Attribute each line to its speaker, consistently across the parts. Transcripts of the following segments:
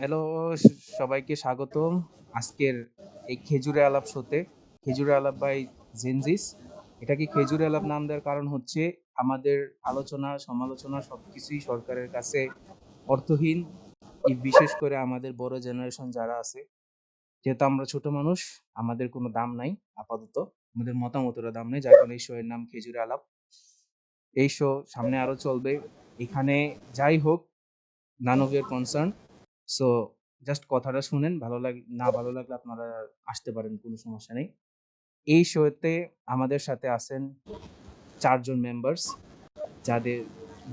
Speaker 1: Hello, সবাইকে স্বাগতম আজকের এই খেজুরে আলাপ শোতে। খেজুরে আলাপ বাই জেনজিস। এটাকে খেজুরে আলাপ নাম দেওয়ার কারণ হচ্ছে আমাদের আলোচনা, সমালোচনা সবকিছুই সরকারের কাছে অর্থহীন। বিশেষ করে আমাদের বড় জেনারেশন যারা আছে, যেহেতু আমরা ছোট মানুষ, আমাদের কোনো দাম নাই আপাতত। আমাদের মতামতেরও দাম নেই। যার কারণে এই শো এর নাম খেজুরে আলাপ। এই শো সামনে আরো চলবে। এখানে যাই হোক, none of your concern. So just কথাটা শুনেন, না ভালো লাগলে আপনারা আসতে পারেন, কোনো সমস্যা নেই। এই শোতে আমাদের সাথে আছেন ৪ জন মেম্বার্স, যাদের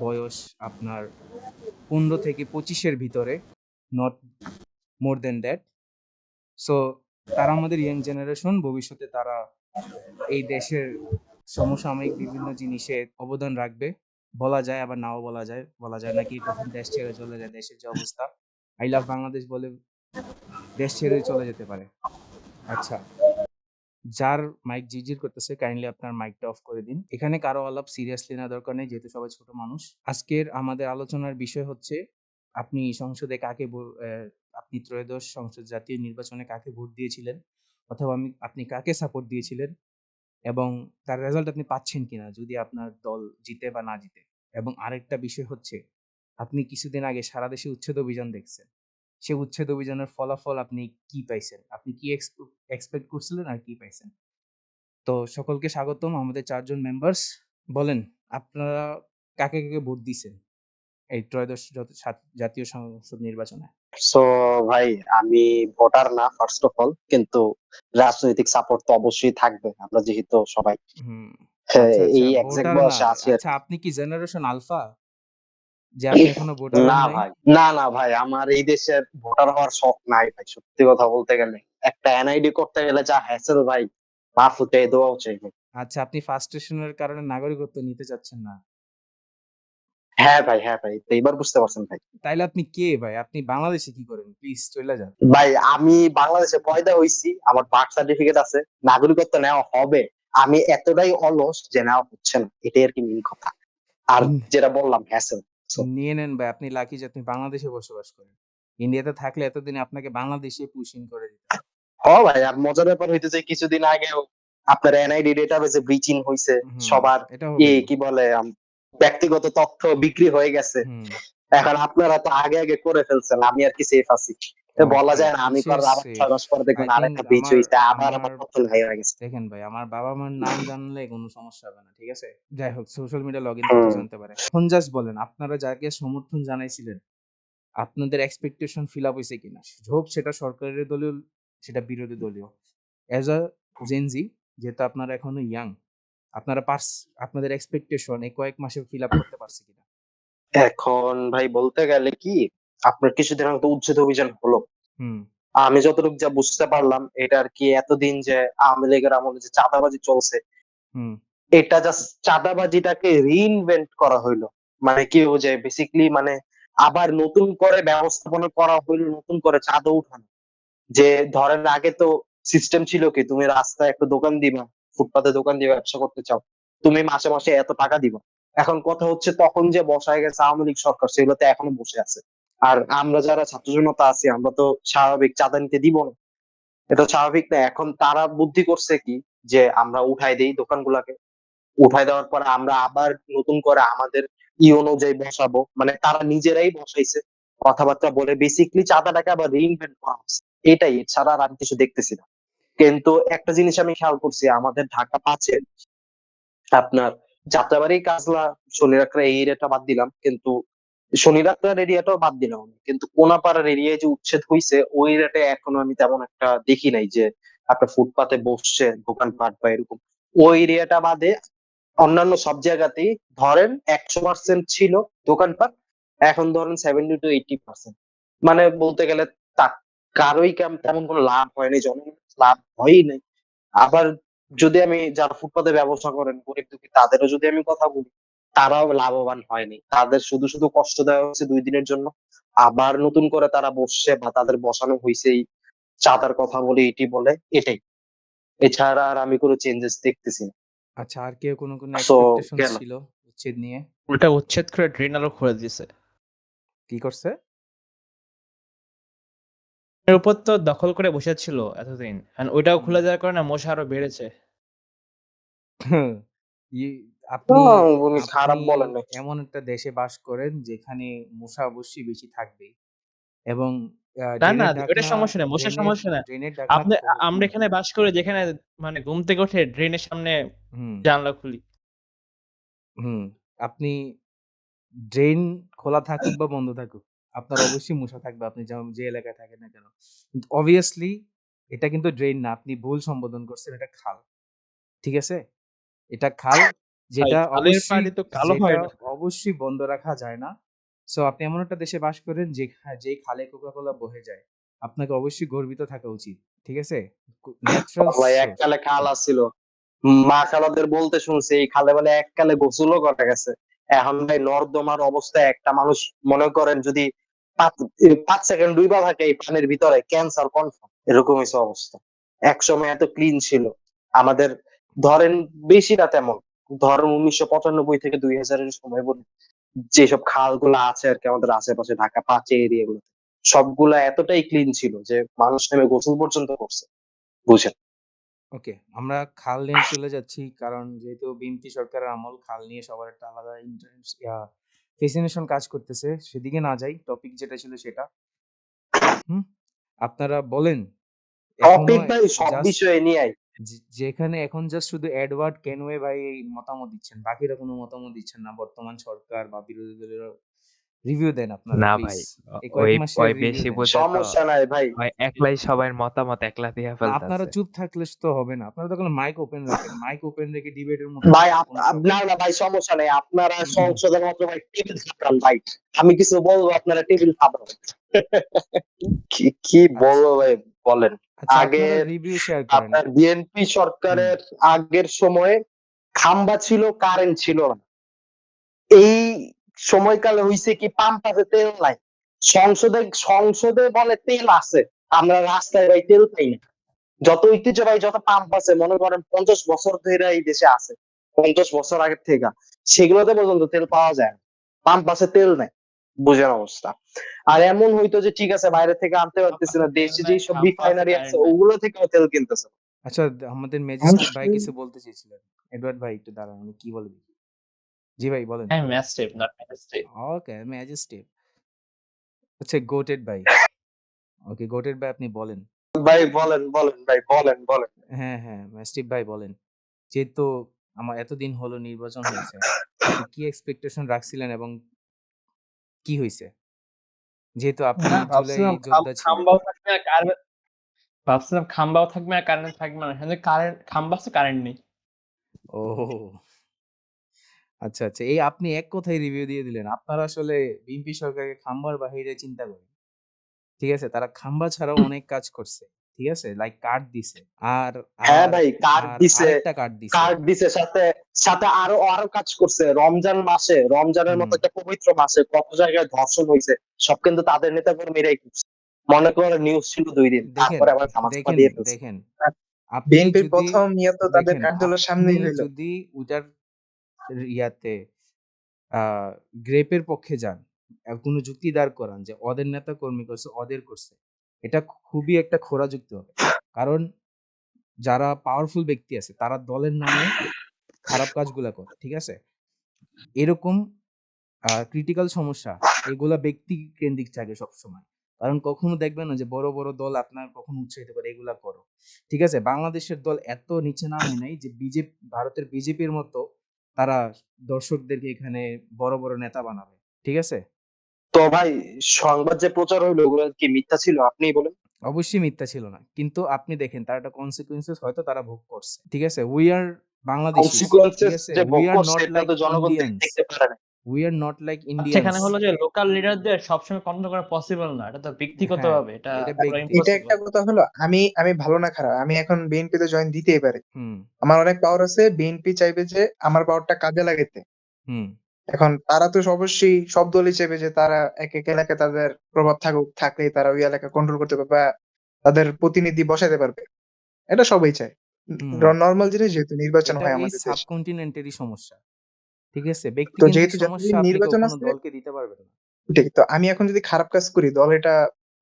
Speaker 1: বয়স আপনার ১৫ থেকে ২৫ এর ভিতরে, not more than that. So তারা আমাদের ইয়াং জেনারেশন। ভবিষ্যতে তারা এই দেশের সমসাময়িক বিভিন্ন জিনিসে অবদান রাখবে। বলা যায় আবার নাও বলা যায়। বলা যায় নাকি কখন দেশ ছেড়ে চলে যায়, দেশের যে অবস্থা। আই লাভ বাংলাদেশ বলে দেশ ছেড়ে চলে যেতে পারে। আচ্ছা, যার মাইক ঝিরঝির করতেছে কাইন্ডলি আপনার মাইকটা অফ করে দিন। এখানে কারো আলাপ সিরিয়াসলি নেওয়া দরকার নেই, যেহেতু সবাই ছোট মানুষ। আজকের আমাদের আলোচনার বিষয় হচ্ছে আপনি সংসদে কাকে আপনি ত্রয়োদশ সংসদ জাতীয় নির্বাচনে কাকে ভোট দিয়েছিলেন, অথবা আপনি কাকে সাপোর্ট দিয়েছিলেন, এবং তার রেজাল্ট আপনি পাচ্ছেন কিনা যদি আপনার দল জিতে বা না জিতে। এবং আরেকটা বিষয় হচ্ছে, আপনি কিছুদিন আগে সারা দেশে উচ্ছেদ অভিযান দেখছেন। সে উচ্ছেদ অভিযানের ফলাফল আপনি কি পাইছেন? আপনি কি এক্সপেক্ট করছিলেন আর কি পাইছেন? তো সকলকে স্বাগতম, আমাদের ৪ জন মেম্বার্স। বলেন, আপনারা কাকে ভোট দিছেন এই ত্রয়োদশ জাতীয় সংসদ নির্বাচনে?
Speaker 2: সো ভাই, আমি ভোটার না ফার্স্ট অফ অল, কিন্তু রাজনৈতিক সাপোর্ট তো অবশ্যই থাকবে, আমরা যেহেতু সবাই
Speaker 1: হুম।
Speaker 2: হ্যাঁ,
Speaker 1: আচ্ছা, আচ্ছা,
Speaker 2: এই এক্সাক্ট
Speaker 1: ভোটার না।
Speaker 2: বয়সে আছি আর
Speaker 1: আচ্ছা,
Speaker 2: কি।
Speaker 1: আপনি কি জেনারেশন আলফা? যে আপনি এখনো ভোটার হন
Speaker 2: না
Speaker 1: নাই?
Speaker 2: ভাই, না ভাই, আমার এই দেশের ভোটার হওয়ার শখ নাই ভাই, সত্যি কথা বলতে গেলে। একটা এনআইডি করতে গেলে যা হ্যাসেল ভাই, মাফ চাই, দোয়াও চাই ভাই।
Speaker 1: আচ্ছা, আপনি ফার্স্টেশনের কারণে নাগরিকত্ব নিতে চাচ্ছেন না।
Speaker 2: হ্যাঁ ভাই, তো এবার বুঝতে পারছেন ভাই।
Speaker 1: তাইলে আপনি কে ভাই? আপনি বাংলাদেশে কি করেন? প্লিজ চইলা যান।
Speaker 2: ভাই, আমি বাংলাদেশে পয়দা হইছি, আমার বার্থ সার্টিফিকেট আছে, নাগরিকত্ব নেওয়া হবে। আমি এতটাই অলস যে নেওয়া হচ্ছে না, এটাই আর কি মেইন কথা। আর
Speaker 1: হুম,
Speaker 2: যেটা বললাম হ্যাসেল।
Speaker 1: নিয়ে নেন ভাই, আপনি লাকি যে আপনি বাংলাদেশে বসবাস করেন। ইন্ডিয়াতে থাকলে এতদিনে আপনাকে বাংলাদেশে পুশ ইন করে দিত।
Speaker 2: ভাই, আর মজার ব্যাপার হইতেছে কিছুদিন আগেও আপনার এনআইডি ডেটাবেসে ব্রিচিং হইছে।
Speaker 1: হুম,
Speaker 2: সবার
Speaker 1: এটা হবেই।
Speaker 2: কি বলে ব্যক্তিগত তথ্য বিক্রি হয়ে গেছে।
Speaker 1: হুম,
Speaker 2: এখন আপনারা তো আগে করে ফেলছেন, আমি আর কি সেফ আছি। তো বলা
Speaker 1: ওকে,
Speaker 2: যায় না, আমি
Speaker 1: কিসের
Speaker 2: করার আবার
Speaker 1: সেফ?
Speaker 2: 6 মাস পরে
Speaker 1: আই
Speaker 2: দেখবেন
Speaker 1: থিংক
Speaker 2: আরেকটা ব্রিচ
Speaker 1: আমার
Speaker 2: হইছে, আবার
Speaker 1: আমার
Speaker 2: আমার তথ্য নাই হয়ে গেছে।
Speaker 1: দেখেন ভাই, আমার বাবা-মার নাম জানলে কোনো সমস্যা হবে না। ঠিক আছে? যাই হোক, সোশ্যাল মিডিয়া লগইন তথ্য
Speaker 2: হুম।
Speaker 1: জানতে পারে। এখন জাস্ট বলেন, আপনারা যাকে সমর্থন জানাইছিলেন, আপনাদের এক্সপেকটেশন ফিল আপ হইছে কিনা? হোক সেটা সরকারের দলীয়, সেটা বিরোধী দলীয়। অ্যাজ আ জেন জি, যেহেতু আপনারা এখনো ইয়াং, আপনারা আপনাদের এক্সপেকটেশন এই কয়েক মাসে ফিল আপ করতে পারছে কিনা?
Speaker 2: এখন ভাই বলতে গেলে কি, আপনার কিছুদিন আগে তো উচ্ছেদ অভিযান হলো।
Speaker 1: হুম,
Speaker 2: আমি যতটুকু যা বুঝতে পারলাম, এটা আর কি এতদিন যে আওয়ামী লীগের আমলে যে চাঁদাবাজি চলছে,
Speaker 1: হুম,
Speaker 2: এটা জাস্ট চাঁদাবাজিটাকে রিইনভেন্ট করা হইলো। মানে কি বোঝায় বেসিক্যালি, মানে আবার নতুন করে ব্যবস্থাপনা করা হইলো, নতুন করে চাঁদা উঠানো। যে ধরেন আগে তো সিস্টেম ছিল কি, তুমি রাস্তায় একটা দোকান দিবা, ফুটপাতে দোকান দিয়ে ব্যবসা করতে চাও, তুমি মাসে এত টাকা দিবা। এখন কথা হচ্ছে, তখন যে বসায় গেছে আওয়ামী লীগ সরকার, সেগুলোতে এখনো বসে আছে। আর আমরা যারা ছাত্র জনতা আছি, আমরা তো স্বাভাবিক চাঁদা নিতে দিব না, এটা স্বাভাবিক না। এখন তারা বুদ্ধি করছে কি, যে আমরা উঠাই দেই দোকানগুলাকে, উঠাই দেওয়ার পরে আমরা আবার নতুন করে আমাদের অনুযায়ী বসাবো, মানে তারা নিজেরাই বসাইছে, কথাবার্তা বলে বেসিক্যালি চাঁদাটাকে আবার রিইনভেন্ট করা হচ্ছে। এটাই, ছাড়া আর আমি কিছু দেখতেছি না। কিন্তু একটা জিনিস আমি খেয়াল করছি, আমাদের ঢাকা ৫-এ আপনার যাত্রাবাড়ি, কাজলা, শনিরাকড়া এই এরিয়াটা বাদ দিলাম, কিন্তু শনিরাকড়ার এরিয়াটাও বাদ দিলাম আমি, কিন্তু কোনাপাড়ার এরিয়ায় যে উচ্ছেদ হইছে, ওই এরিয়াটা এখনো আমি তেমন একটা দেখি নাই যে আপনার ফুটপাতে বসছে দোকানপাট বা এরকম। ওই এরিয়াটা বাদে অন্যান্য সব জায়গাতেই ধরেন ১০০% ছিল দোকানপাট, এখন ধরেন 70-80%। মানে বলতে গেলে তা কারোই তেমন কোনো লাভ হয়নি, জনগণের লাভ হয়ই নাই। আবার যদি আমি যারা ফুটপাতে ব্যবসা করেন, গরিব দুঃখী, তাদেরও যদি আমি কথা বলি, তারাও লাভবান হয়নি। তাদের শুধু কষ্ট দেওয়া হচ্ছে ২ দিনের জন্য। আবার নতুন করে তারা বসছে বা তাদের বসানো হইছে এই চাঁদার কথা বলে, এটি বলে, এটাই। এছাড়া আর আমি কোনো চেঞ্জেস দেখতেছি না।
Speaker 1: আচ্ছা, আর কেউ কোনো
Speaker 2: সো
Speaker 1: এক্সপেকটেশনস
Speaker 2: কেন?
Speaker 1: ছিল উচ্ছেদ নিয়ে?
Speaker 3: উল্টা উচ্ছেদ করে ড্রেন আরো খুঁড়ে দিছে।
Speaker 1: কি করছে?
Speaker 3: এর উপর তো দখল করে বসেছিল এতদিন। ওইটাও
Speaker 1: হুম।
Speaker 3: খুলে দেওয়ার কারণে মশা আরো বেড়েছে।
Speaker 1: ই
Speaker 2: না,
Speaker 1: আপনি
Speaker 2: উনি খারাপ
Speaker 1: আপনি
Speaker 2: বলেন নাই।
Speaker 1: এমন একটা দেশে বাস করেন যেখানে মশা অবশ্যই বেশি থাকবেই এবং
Speaker 3: না,
Speaker 1: ড্রেনের
Speaker 3: ওইটা
Speaker 1: ঢাকনা
Speaker 3: সমস্যা নাই। মশার
Speaker 1: ড্রেনের
Speaker 3: সমস্যা নাই।
Speaker 1: ড্রেনের ঢাকনা
Speaker 3: আমরা এখানে বাস করি যেখানে মানে ঘুম থেকে উঠে ড্রেনের সামনে
Speaker 1: হুম,
Speaker 3: জানালা খুলি।
Speaker 1: হুম। আপনি ড্রেন খোলা থাকুক বা বন্ধ থাকুক, আপনার অবশ্যই মশা থাকবে আপনি যে এলাকায় থাকেন না কেন। কিন্তু obviously এটা কিন্তু ড্রেন না। আপনি ভুল সম্বোধন করছেন, এটা খাল। ঠিক আছে? এটা খাল
Speaker 3: ভাই
Speaker 1: যেটা
Speaker 3: খালের
Speaker 1: অবশ্যই
Speaker 3: পানি তো কালো
Speaker 1: যেটা
Speaker 3: হয় না।
Speaker 1: অবশ্যই বন্ধ রাখা যায় না। সো আপনি এমন একটা দেশে বাস করেন যেই খালে কোকা-কোলা বহে যায়। আপনাকে অবশ্যই গর্বিত থাকা উচিত। ঠিক আছে? ন্যাচারাল
Speaker 2: ভাই
Speaker 1: সোর্স।
Speaker 2: এককালে খাল আছিল, মা খালাদের বলতে শুনছি এই খালে বলে এককালে গোসলও করা গেছে। এখন ভাই নর্দমার অবস্থা, একটা মানুষ মনে করেন যদি 5 সেকেন্ড ডুইবা থাকে এই পানির ভিতরে ক্যান্সার কনফার্ম, এরকম হইছে অবস্থা। একসময় এত ক্লিন ছিল আমাদের, ধরেন বেশি না তেমন, ধরেন 1995 থেকে 2000 এর সময় বলি, যেসব খালগুলো আছে আর কি আমাদের আশেপাশে ঢাকা 5 এরিয়াগুলো, সবগুলা এতটাই ক্লিন ছিল যে মানুষ নেমে গোসল পর্যন্ত করছে, বুঝেন।
Speaker 1: ওকে, আমরা খাল নিয়ে চলে যাচ্ছি কারণ যেহেতু বিএনপি সরকারের আমল খাল নিয়ে সবার একটা আলাদা ফ্যাসিনেশন কাজ করতেছে। সেদিকে না যাই। টপিক যেটা ছিল সেটা। হুম? আপনারা বলেন এখনো
Speaker 2: টপিক ভাই সব
Speaker 1: জাস্ট
Speaker 2: বিষয়ে নিয়ে আই।
Speaker 1: যেখানে এখন জাস্ট শুধু এডওয়ার্ড কেনওয়ে ভাই এই মতামত দিচ্ছেন। বাকিরা কোনো মতামত দিচ্ছেন না। বর্তমান সরকার বা বিরোধী দলের রিভিউ দেন আপনারা
Speaker 4: না
Speaker 1: প্লিজ।
Speaker 4: ভাই,
Speaker 1: এই
Speaker 4: ওই
Speaker 1: কয়েক মাসের
Speaker 4: ওই
Speaker 1: রিভিউ
Speaker 4: বেশি
Speaker 1: দেন।
Speaker 4: বুঝে তো
Speaker 2: সমস্যা নাই ভাই।
Speaker 4: ওই একলাই সবার মতামত একলা দিয়া
Speaker 1: না আপনারা
Speaker 4: ফেলতাছে।
Speaker 1: চুপ থাকলে তো হবে না। আপনারা তখন মাইক ওপেন রাখেন। মাইক ওপেন রেখে ডিবেটের মতো
Speaker 2: ভাই
Speaker 1: কোনো প্রবলেম
Speaker 2: না
Speaker 1: নেই।
Speaker 2: না ভাই, সমস্যা নেই, আপনারা সংসদে মাত্র ভাই টেবিল থাকান ভাই, আমি কিছু বলবো আপনারা টেবিল থাকান। কি কি
Speaker 1: আচ্ছা,
Speaker 2: বলবো ভাই, বলেন।
Speaker 1: আচ্ছা আপনারা
Speaker 2: আগের
Speaker 1: রিভিউ শেয়ার করেন।
Speaker 2: আপনার বিএনপি
Speaker 1: হুম,
Speaker 2: সরকারের আগের সময়ে খাম্বা ছিল, কারেন্ট ছিল না। এই সময়কালে হইছে কি পাম্প আছে, তেল নাই। সংসদে সংসদে বলে তেল আছে, আমরা রাস্তায় ভাই তেল পাই না। যত ঐতিহ্যবাহী যত পাম্প আছে মনে করেন 50 বছর ধরে এই দেশে আছে, 50 বছর আগের থেকে, সেগুলোতে পর্যন্ত তেল পাওয়া যায় না। পাম্প আছে, তেল নাই, বুঝেন অবস্থা। আর এমন হইতো যে ঠিক আছে বাইরে থেকে আনতে পারতেছি না,
Speaker 3: তেল
Speaker 2: দেশে
Speaker 3: নাই,
Speaker 2: যেই সব
Speaker 3: খাম্বা আছে,
Speaker 2: রিফাইনারি আছে
Speaker 3: কারেন্ট নাই।
Speaker 2: ওগুলো থেকেও তেল কিনতেছে।
Speaker 1: আচ্ছা আমাদের ম্যাজিস্ট্রেট ভাই কিছু বলতে চেয়েছিলেন। এডওয়ার্ড ভাই একটু দাঁড়ান, উনি কি বলে দেখি। জি ভাই বলেন।
Speaker 3: হ্যাঁ, mastiff not mastiff.
Speaker 1: Okay magistrate. আচ্ছা গোটেড ভাই। ওকে গোটেড ভাই আপনি বলেন।
Speaker 2: ভাই বলেন বলেন ভাই, বলেন বলেন।
Speaker 1: হ্যাঁ, হ্যাঁ, ম্যাস্টিফ ভাই বলেন। যেহেতু আমার এতদিন হলো নির্বাচন হয়েছে, আপনি কি এক্সপেকটেশন রাখছিলেন এবং কি হইছে? যেহেতু আপনি জুলাই
Speaker 3: ভাবছিলাম
Speaker 1: যোদ্ধা ছিলেন।
Speaker 3: খাম্বাও থাকবে না, ভাবছিলাম খাম্বাও থাকবে না, কারেন্ট থাকবে না। এখানে কারেন্ট খাম্বা আছে, কারেন্ট নেই।
Speaker 1: ও আচ্ছা, আচ্ছা। এই আপনি এক কথায় রিভিউ দিয়ে দিলেন। আপনারা আসলে বিএনপি সরকারকে খাম্বার বাহিরে চিন্তা করেন। ঠিক আছে? তারা খাম্বা ছাড়াও অনেক কাজ করছে। ঠিক আছে? লাইক কার্ড দিছে। আর
Speaker 2: হ্যাঁ
Speaker 1: আর
Speaker 2: ভাই, কার্ড
Speaker 1: আর
Speaker 2: দিছে,
Speaker 1: আরেকটা কার্ড দিছে।
Speaker 2: কার্ড দিছে, সাথে সাথে আরো আরো কাজ করছে। রমজান মাসে, রমজানের
Speaker 1: হুম।
Speaker 2: মতো একটা পবিত্র মাসে কত জায়গায় ধর্ষণ হয়েছে, সব কিন্তু তাদের নেতা কর্মীরাই করছে। মনে করেন নিউজ ছিল 2 দিন,
Speaker 1: দেখেন,
Speaker 2: তারপরে আবার ধামা চাপা
Speaker 1: দেখেন,
Speaker 2: দিয়ে ফেলছে।
Speaker 1: দেখেন। আপনি
Speaker 5: বিএনপির
Speaker 1: যদি
Speaker 5: প্রথম ইয়ে তো তাদের
Speaker 1: দেখেন,
Speaker 5: কার্যালয়ের
Speaker 1: আপনি
Speaker 5: সামনেই হইল।
Speaker 1: যদি ওইটার ইয়াতে আ গ্রেপের পক্ষে যান, কোনো যুক্তি দাঁড় করান যে ওদের নেতা কর্মী করছে, ওদের করছে। এটা খুবই একটা খোরা যুক্তি হবে। কারণ যারা পাওয়ারফুল ব্যক্তি আছে তারা দলের নামে খারাপ কাজগুলা করে। ঠিক আছে? এরকম ক্রিটিক্যাল সমস্যা এগুলা ব্যক্তি কেন্দ্রিক থাকে সবসময়। কারণ কখনো দেখবেন না যে বড়, বড় দল আপনার কখনো উৎসাহিত করে এগুলা করো। ঠিক আছে? বাংলাদেশের দল এত নিচে নামে নাই যে ভারতের বিজেপির মতো তারা দর্শকদেরকে এখানে বড়, বড় নেতা বানাবে। ঠিক আছে?
Speaker 2: তো ভাই, সংবাদ যে প্রচার হইলো ওগুলো কি মিথ্যা ছিল আপনিই বলেন।
Speaker 1: অবশ্যই মিথ্যা ছিল না। কিন্তু আপনি দেখেন তার একটা consequences হয়তো তারা ভোগ করছে। ঠিক আছে? We are Bangladeshis. ঠিক
Speaker 2: কনসিকুয়েন্সেস
Speaker 1: আছে?
Speaker 2: যে
Speaker 1: We
Speaker 2: ভোগ
Speaker 1: are
Speaker 2: করছে
Speaker 1: not
Speaker 2: এটা
Speaker 1: like
Speaker 2: তো জনগণ
Speaker 1: Indians.
Speaker 2: দেখতে পারে না।
Speaker 1: We are not like
Speaker 3: আচ্ছা,
Speaker 1: Indians.
Speaker 3: এখানে হলো যে লোকাল লিডারদের সবসময় কন্ট্রোল করা পসিবল না। এটা তো
Speaker 1: হ্যাঁ,
Speaker 3: ব্যক্তিগতভাবে এটা
Speaker 1: এটা
Speaker 3: পুরো
Speaker 1: ব্যক্তি।
Speaker 5: এটা
Speaker 3: ইম্পসিবল।
Speaker 5: একটা কথা হলো, আমি আমি ভালো না খারাপ, আমি এখন বিএনপি তে জয়েন দিতেই পারি।
Speaker 1: হুম,
Speaker 5: আমার অনেক পাওয়ার আছে, বিএনপি চাইবে যে আমার পাওয়ারটা কাজে লাগাইতে।
Speaker 1: হুম,
Speaker 5: এখন তারা তো অবশ্যই সব দলই চাইবে যে তারা এক এক এলাকায় তাদের প্রভাব থাকুক, থাকলেই তারা ওই এলাকা কন্ট্রোল করতে পারবে বা তাদের প্রতিনিধি বসাতে পারবে। এটা সবাই চায়।
Speaker 1: হুম।
Speaker 5: নরমাল জিনিস, যেহেতু নির্বাচন
Speaker 1: এটা
Speaker 5: হয়
Speaker 1: এই
Speaker 5: আমাদের দেশে।
Speaker 1: সাবকন্টিনেন্টেরই সমস্যা। ঠিক আছে?
Speaker 5: তো
Speaker 1: ব্যক্তিকেন্দ্রিক
Speaker 5: যেহেতু
Speaker 1: সমস্যা
Speaker 5: যতদিন
Speaker 1: আপনি
Speaker 5: নির্বাচন
Speaker 1: কখনো
Speaker 5: আছে,
Speaker 1: দলকে দিতে পারবেন না।
Speaker 5: ঠিক তো আমি এখন যদি খারাপ কাজ করি দল এটা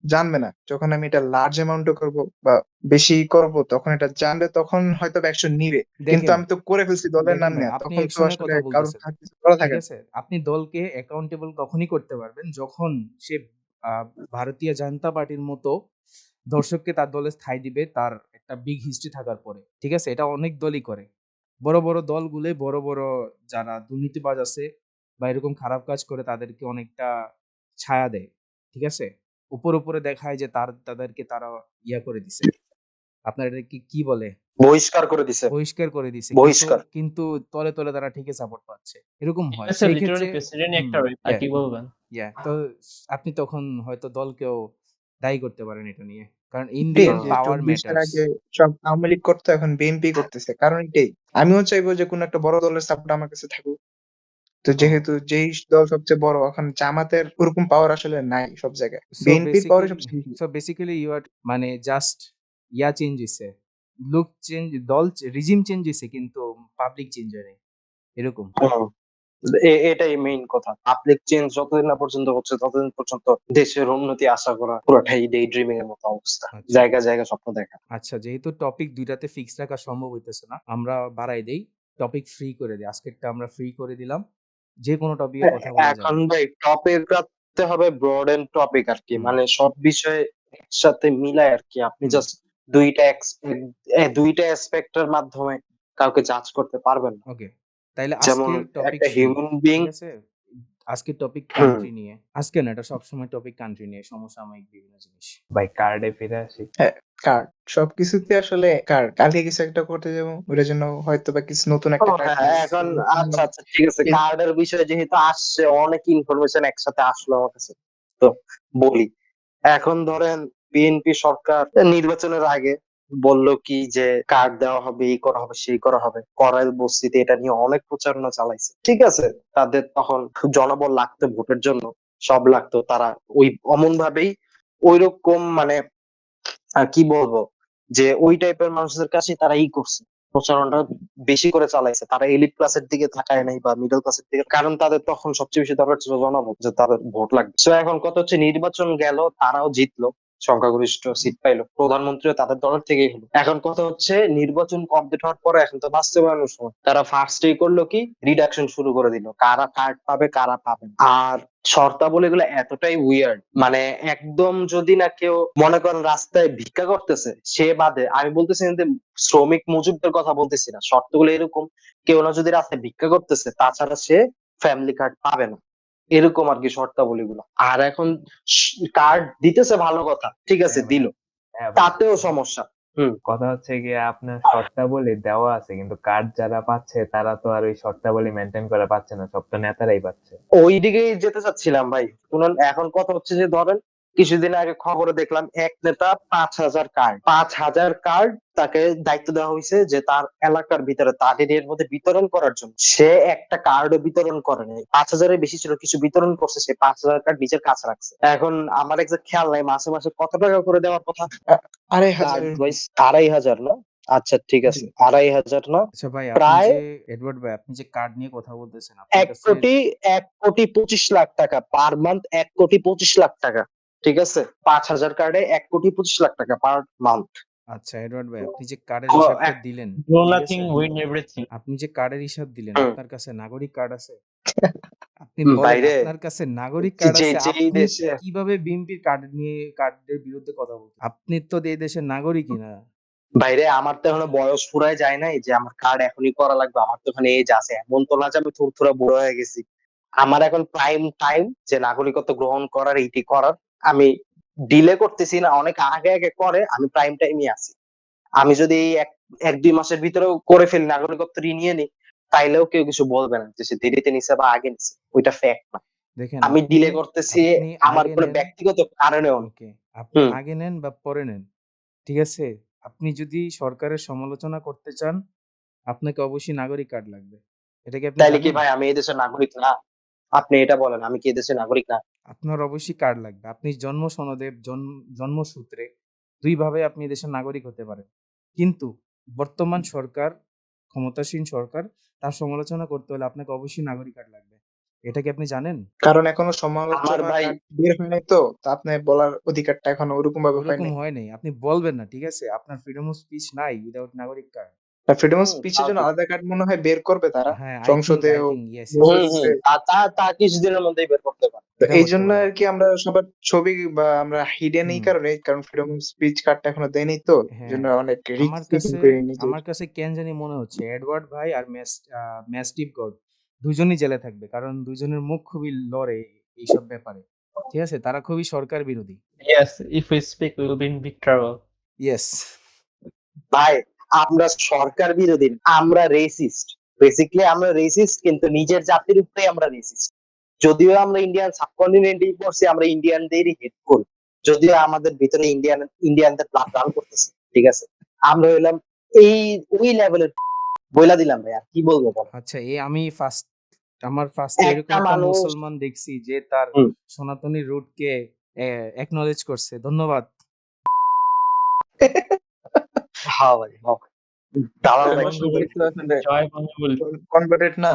Speaker 5: জানবে না। যখন আমি এটা লার্জ অ্যামাউন্ট এ করব বা বেশি করব তখন এটা জানবে, তখন হয়তোবা অ্যাকশন নিবে। কিন্তু
Speaker 1: দেখেন
Speaker 5: আমি তো করে ফেলছি দলের নাম
Speaker 1: দেখেন ভাই,
Speaker 5: নিয়া।
Speaker 1: আপনি
Speaker 5: তখন তো
Speaker 1: অ্যাকশনের
Speaker 5: আসলে
Speaker 1: কথা
Speaker 5: কারোর
Speaker 1: বলতেছেন।
Speaker 5: কিছু করা
Speaker 1: ঠিক
Speaker 5: থাকে না।
Speaker 1: আছে? আপনি দলকে অ্যাকাউন্টেবল তখনই করতে পারবেন যখন সে আ ভারতীয় জনতা পার্টির মতো দর্শককে তার দলে স্থায়ী দিবে তার একটা বিগ হিস্ট্রি থাকার পরে। ঠিক আছে? এটা অনেক দলই করে। বড়, বড় দলগুলোই বড়, বড় যারা দুর্নীতিবাজ আছে বা এরকম খারাপ কাজ করে তাদেরকে অনেকটা ছায়া দেয়। ঠিক আছে? উপরে দেখায় যে তাদেরকে তারা করে দিছে। আপনার এটাকে কি বলে?
Speaker 2: বহিষ্কার করে দিছে।
Speaker 1: বহিষ্কার করে দিছে। কিন্তু
Speaker 2: বহিষ্কার।
Speaker 1: কিন্তু তলে তলে তারা ঠিকই সাপোর্ট পাচ্ছে। এরকম হয়।
Speaker 3: এটা
Speaker 1: সেই
Speaker 3: লিটারালি
Speaker 1: ক্ষেত্রে
Speaker 3: প্রেসিডেন্টই একটা আর
Speaker 1: ইয়া,
Speaker 3: কি বলবেন?
Speaker 1: তো আপনি তখন হয়তো দলকেও দায়ী করতে পারেন এটা নিয়ে। কারণ
Speaker 5: এটাই
Speaker 1: ইন্ডিয়ান
Speaker 5: যে
Speaker 1: পাওয়ার
Speaker 5: ২৪ এর
Speaker 1: ম্যাটার্স।
Speaker 5: আগে সব আওয়ামী লীগ করতো, এখন বিএনপি করতেছে। কারণ এটাই। আমিও চাইবো যে কোন একটা বড় দলের সাপোর্ট আমার কাছে থাকুক। তো
Speaker 1: ও
Speaker 5: যেহেতু যেই দল সবচেয়ে বড়, এখন জামাতের ওরকম পাওয়ার আসলে নাই সব জায়গায়।
Speaker 1: সো
Speaker 5: বিএনপির পাওয়ারই
Speaker 1: বেসিক্যালি
Speaker 5: সবচেয়ে বেশি।
Speaker 1: ইউ আর মানে জাস্ট চেঞ্জ হইছে। লুক চেঞ্জ রিজিম চেঞ্জ হইছে কিন্তু পাবলিক চেঞ্জ হয় নাই। এরকম।
Speaker 2: হুম। এটাই মেইন কথা। পাবলিক চেঞ্জ যতদিন না পর্যন্ত হচ্ছে ততদিন পর্যন্ত দেশের উন্নতি আশা করা পুরোটাই ডে ড্রিমিং এর মতো অবস্থা।
Speaker 1: আচ্ছা।
Speaker 2: জায়গায় স্বপ্ন দেখা।
Speaker 1: আচ্ছা, যেহেতু টপিক ২ টাতে ফিক্স রাখা সম্ভব হইতেছে না, আমরা বাড়াই দেই। টপিক ফ্রি করে দেই। আজকেরটা আমরা ফ্রি করে দিলাম। যেকোনো টপিকে কথা বলা
Speaker 2: এখন
Speaker 1: যাবে।
Speaker 2: ভাই টপিক রাখতে হবে ব্রড এন্ড টপিক আরকি।
Speaker 1: হুম,
Speaker 2: মানে সব বিষয় একসাথে মিলায় আরকি। আপনি
Speaker 1: হুম।
Speaker 2: জাস্ট ২ টা অ্যাসপেক্ট এর মাধ্যমে কাউকে জাজ করতে পারবেন না।
Speaker 1: ওকে। তাইলে
Speaker 2: যেমন
Speaker 1: আজকের টপিক
Speaker 2: একটা
Speaker 1: ফ্রি।
Speaker 2: Human being.
Speaker 1: ঠিক আছে? আজকের টপিক
Speaker 2: হুম।
Speaker 1: কান্ট্রি নিয়ে। আজকে না, এটা সবসময় টপিক কান্ট্রি নিয়ে, সমসাময়িক বিভিন্ন জিনিস।
Speaker 4: ভাই কার্ডে ফিরে আসি।
Speaker 5: হ্যাঁ, কার্ড। সবকিছুতে আসলে কার্ড। কালকে কিছু একটা করতে যাবো, ওটার জন্য হয়তোবা কিছু নতুন
Speaker 2: ও
Speaker 5: একটা কার্ড
Speaker 2: হ্যাঁ,
Speaker 5: কিনবো।
Speaker 2: এখন
Speaker 5: নতুন
Speaker 2: আচ্ছা ঠিক আছে। কার্ডের বিষয়ে যেহেতু আসছে অনেক ইনফরমেশন একসাথে আসলো আমার কাছে। তো বলি। এখন ধরেন বিএনপি সরকার নির্বাচনের আগে বলল কি যে কার্ড দেওয়া হবে, এই করা হবে, সেই করা হবে। করার বস্তিতে এটা নিয়ে অনেক প্রচারণা চালাইছে। ঠিক আছে? তাদের তখন জনবল লাগতো ভোটের জন্য। সব লাগতো। তারা ওই অমন ভাবেই ঐরকম মানে কি বলবো যে ওই টাইপের মানুষদের কাছে তারা করছে। প্রচারণাটা বেশি করে চালাইছে। তারা এলিট ক্লাসের দিকে তাকায় নাই বা মিডল ক্লাসের দিকে। কারণ তাদের তখন সবচেয়ে বেশি দরকার ছিল জনভোট, যে তাদের ভোট লাগবে। সো এখন কথা হচ্ছে নির্বাচন গেল, তারাও জিতলো। সংখ্যাগরিষ্ঠ সিট পাইলো। প্রধানমন্ত্রীও তাদের দলের থেকেই হলো। এখন কথা হচ্ছে নির্বাচন কমপ্লিট হওয়ার পরে এখন তো বাস্তবায়নের সময়। তারা ফার্স্টেই করলো কি রিডাকশন শুরু করে দিল। কারা কার্ড পাবে কারা পাবে না। আর শর্তাবলী গুলো এতটাই উইয়ার্ড, মানে একদম যদি না কেউ মনে করেন রাস্তায় ভিক্ষা করতেছে সে বাদে, আমি বলতেছি না যে শ্রমিক মজুরদের কথা বলতেছি না, শর্তগুলো এরকম কেউ না যদি রাস্তায় ভিক্ষা করতেছে তাছাড়া সে ফ্যামিলি কার্ড পাবে না, এরকম আর কি শর্তাবলী গুলো। আর এখন কার্ড দিতেছে ভালো কথা, ঠিক আছে
Speaker 4: হ্যাঁ ভাই,
Speaker 2: দিল,
Speaker 4: হ্যাঁ ভাই।
Speaker 2: তাতেও সমস্যা। হুম।
Speaker 4: কথা হচ্ছে গিয়ে আপনার শর্তাবলী দেওয়া আছে কিন্তু কার্ড যারা পাচ্ছে তারা তো আর ওই শর্তাবলী মেনটেন করে পাচ্ছে না, সব তো নেতারাই পাচ্ছে।
Speaker 2: ওই দিকেই যেতে চাচ্ছিলাম ভাই, শুনুন। এখন কথা হচ্ছে যে ধরেন কিছুদিন আগে খবরে দেখলাম এক নেতা ৫,০০০ কার্ড তাকে দায়িত্ব দেওয়া হয়েছে যে তার এলাকার ভিতরে তার এরিয়ার মধ্যে বিতরণ করার জন্য। সে একটা কার্ডও বিতরণ করে নাই। ৫,০০০-এর বেশি ছিল, কিছু বিতরণ করছে, সে ৫,০০০ কার্ড নিজের কাছে রাখছে। এখন আমার এক্সাক্ট খেয়াল নাই মাসে মাসে কত টাকা করে দেওয়ার কথা।
Speaker 5: আ ২,৫০০
Speaker 2: কার্ড
Speaker 5: এরকম।
Speaker 2: ওয়াইজ ২,৫০০ না? আচ্ছা ঠিক
Speaker 5: জি।
Speaker 2: আছে, ২,৫০০ না,
Speaker 1: আচ্ছা ভাই,
Speaker 2: প্রায়
Speaker 1: এডওয়ার্ড ভাই, আপনি যে কার্ড নিয়ে কথা বলতেছেন, আপনার
Speaker 2: এক
Speaker 1: কাছে
Speaker 2: কোটি ১,২৫,০০,০০০ পার মান্থ, ১,২৫,০০,০০০। ঠিক আছে? ৫,০০০ কার্ডে ১,২৫,০০,০০০ পার মান্থ।
Speaker 1: আচ্ছা এডওয়ার্ড ভাই, আপনি যে কার্ডের হিসাবটা দিলেন,
Speaker 3: ডু
Speaker 1: ঠিক
Speaker 3: নাথিং
Speaker 1: আছে?
Speaker 3: Win everything.
Speaker 1: আপনি যে কার্ডের হিসাব দিলেন,
Speaker 2: হুম।
Speaker 1: আপনার কাছে নাগরিক কার্ড আছে? আপনি বলেন,
Speaker 2: বাইরে
Speaker 1: আপনার কাছে নাগরিক কার্ড
Speaker 2: যে
Speaker 1: আছে,
Speaker 2: যেই
Speaker 1: আপনি
Speaker 2: দেশে
Speaker 1: কিভাবে বিএনপির কার্ডের বিরুদ্ধে কথা বলছেন? আপনি তো এই দেশের নাগরিকই না।
Speaker 2: বাইরে আমার তো এখনো বয়স ফুরায় যায় নাই যে আমার কার্ড এখনই করা লাগবে। আমার তো এখানে এজ আছে। এমন তো না যে আমি থুরথুরা বুড়ো হয়ে গেছি। আমার এখন প্রাইম টাইম যে নাগরিকত্ব গ্রহণ করার, এইটি করার। আমি ডিলে করতেছি না, অনেক আগে করে। আমি প্রাইম টাইমই আছি। আমি যদি এই ১-২ মাসের ভিতরেও করে ফেলি, নাগরিকত্বটা নিয়ে নিই, তাইলেও কেউ কিছু বলবে না যে সে দেরিতে নিছে বা আগে নিছে। ওইটা ফ্যাক্ট না।
Speaker 1: দেখেন,
Speaker 2: আমি ডিলে করতেছি
Speaker 1: আপনি
Speaker 2: আমার
Speaker 1: আগে
Speaker 2: কোনো
Speaker 1: নেন।
Speaker 2: ব্যক্তিগত কারণেও না।
Speaker 1: ওকে, আপনি
Speaker 2: হুম।
Speaker 1: আগে নেন বা পরে নেন। ঠিক আছে? আপনি যদি সরকারের সমালোচনা করতে চান, আপনাকে অবশ্যই নাগরিক কার্ড লাগবে। এটা কি আপনি
Speaker 2: তাইলে কি
Speaker 1: জানেন?
Speaker 2: ভাই আমি এই দেশের নাগরিক না? আপনি এটা বলেন, আমি কি এই দেশের নাগরিক না?
Speaker 1: আপনার অবশ্যই কার্ড লাগবে। আপনি জন্ম সনদে জন্মসূত্রে ২ ভাবে আপনি দেশের নাগরিক হতে পারেন। কিন্তু বর্তমান সরকার, ক্ষমতাসীন সরকার, তার সমালোচনা করতে হলে আপনাকে অবশ্যই নাগরিক কার্ড লাগবে। এটা কি আপনি জানেন?
Speaker 5: কারণ এখনো
Speaker 2: আমার
Speaker 5: সমালোচনা
Speaker 2: ভাই
Speaker 5: বের হয় নাই তো আপনি বলার অধিকারটা এখনো ওরকম ভাবে হয়
Speaker 1: ওরকম
Speaker 5: নাই।
Speaker 1: হয় নাই। আপনি বলবেন না, ঠিক আছে? আপনার ফ্রিডম অফ স্পিচ নাই উইথআউট নাগরিক কার্ড।
Speaker 5: ফ্রিডম অফ স্পিচের
Speaker 2: তাও
Speaker 5: জন্য
Speaker 2: ঠিক।
Speaker 5: আলাদা কার্ড মনে হয় বের করবে তারা
Speaker 1: হ্যাঁ,
Speaker 5: সংসদেও
Speaker 1: ইয়েস, ইয়েস, ইয়েস।
Speaker 5: বলতেছে।
Speaker 2: তা কিছুদিনের মধ্যেই বের করতে পারে।
Speaker 5: তো
Speaker 1: এটা
Speaker 5: এই
Speaker 1: করতে
Speaker 5: জন্য
Speaker 1: পারে।
Speaker 5: আর কি আমরা সবার ছবি বা আমরা হিডেন এই
Speaker 1: হুম,
Speaker 5: কারণে, কারণ ফ্রিডম অফ স্পিচ কার্ডটা এখনো দেয়নি তো, এই জন্য
Speaker 1: হ্যাঁ।
Speaker 5: অনেক
Speaker 1: আমার
Speaker 5: রিস্ক
Speaker 1: কাছে
Speaker 5: করি নিজের।
Speaker 1: আমার কাছে কেন জানি মনে হচ্ছে এডওয়ার্ড ভাই আর ম্যাস্টিফ গড দুজনই জেলে থাকবে। কারণ দুজনের মুখ খুবই লড়ে এইসব ব্যাপারে। ঠিক আছে? তারা খুবই সরকার বিরোধী।
Speaker 3: Yes, if we speak, we will be in big trouble.
Speaker 1: Yes.
Speaker 2: ভাই আমরা সরকার বিরোধী না, আমরা রেসিস্ট। বেসিক্যালি আমরা রেসিস্ট, কিন্তু নিজের জাতির উপরে আমরা রেসিস্ট। যদিও আমরা ইন্ডিয়ান সাবকন্টিনেন্টেই পড়ছি, আমরা ইন্ডিয়ানদেরই হেট করি। যদিও আমাদের ভিতরে ইন্ডিয়ানদের ব্লাড রান করতেছে, ঠিক আছে? আমরা হইলাম এই ওই লেভেলের, বইলা দিলাম ভাই, আর কি বলবো বল।
Speaker 1: আচ্ছা, আমার ফার্স্টে এরকম
Speaker 2: একটা
Speaker 1: একটা
Speaker 2: মানুষ
Speaker 1: মুসলমান দেখছি যে তার
Speaker 2: হুম,
Speaker 1: সনাতনী রুটকে অ্যাকনলেজ করছে। ধন্যবাদ।
Speaker 2: হ্যাঁ ভাই, হ্যাঁ। দালাল ভাই,
Speaker 5: বঙ্গবলি তো আসলে
Speaker 3: জয় বাংলা।
Speaker 5: কনভার্টেড না,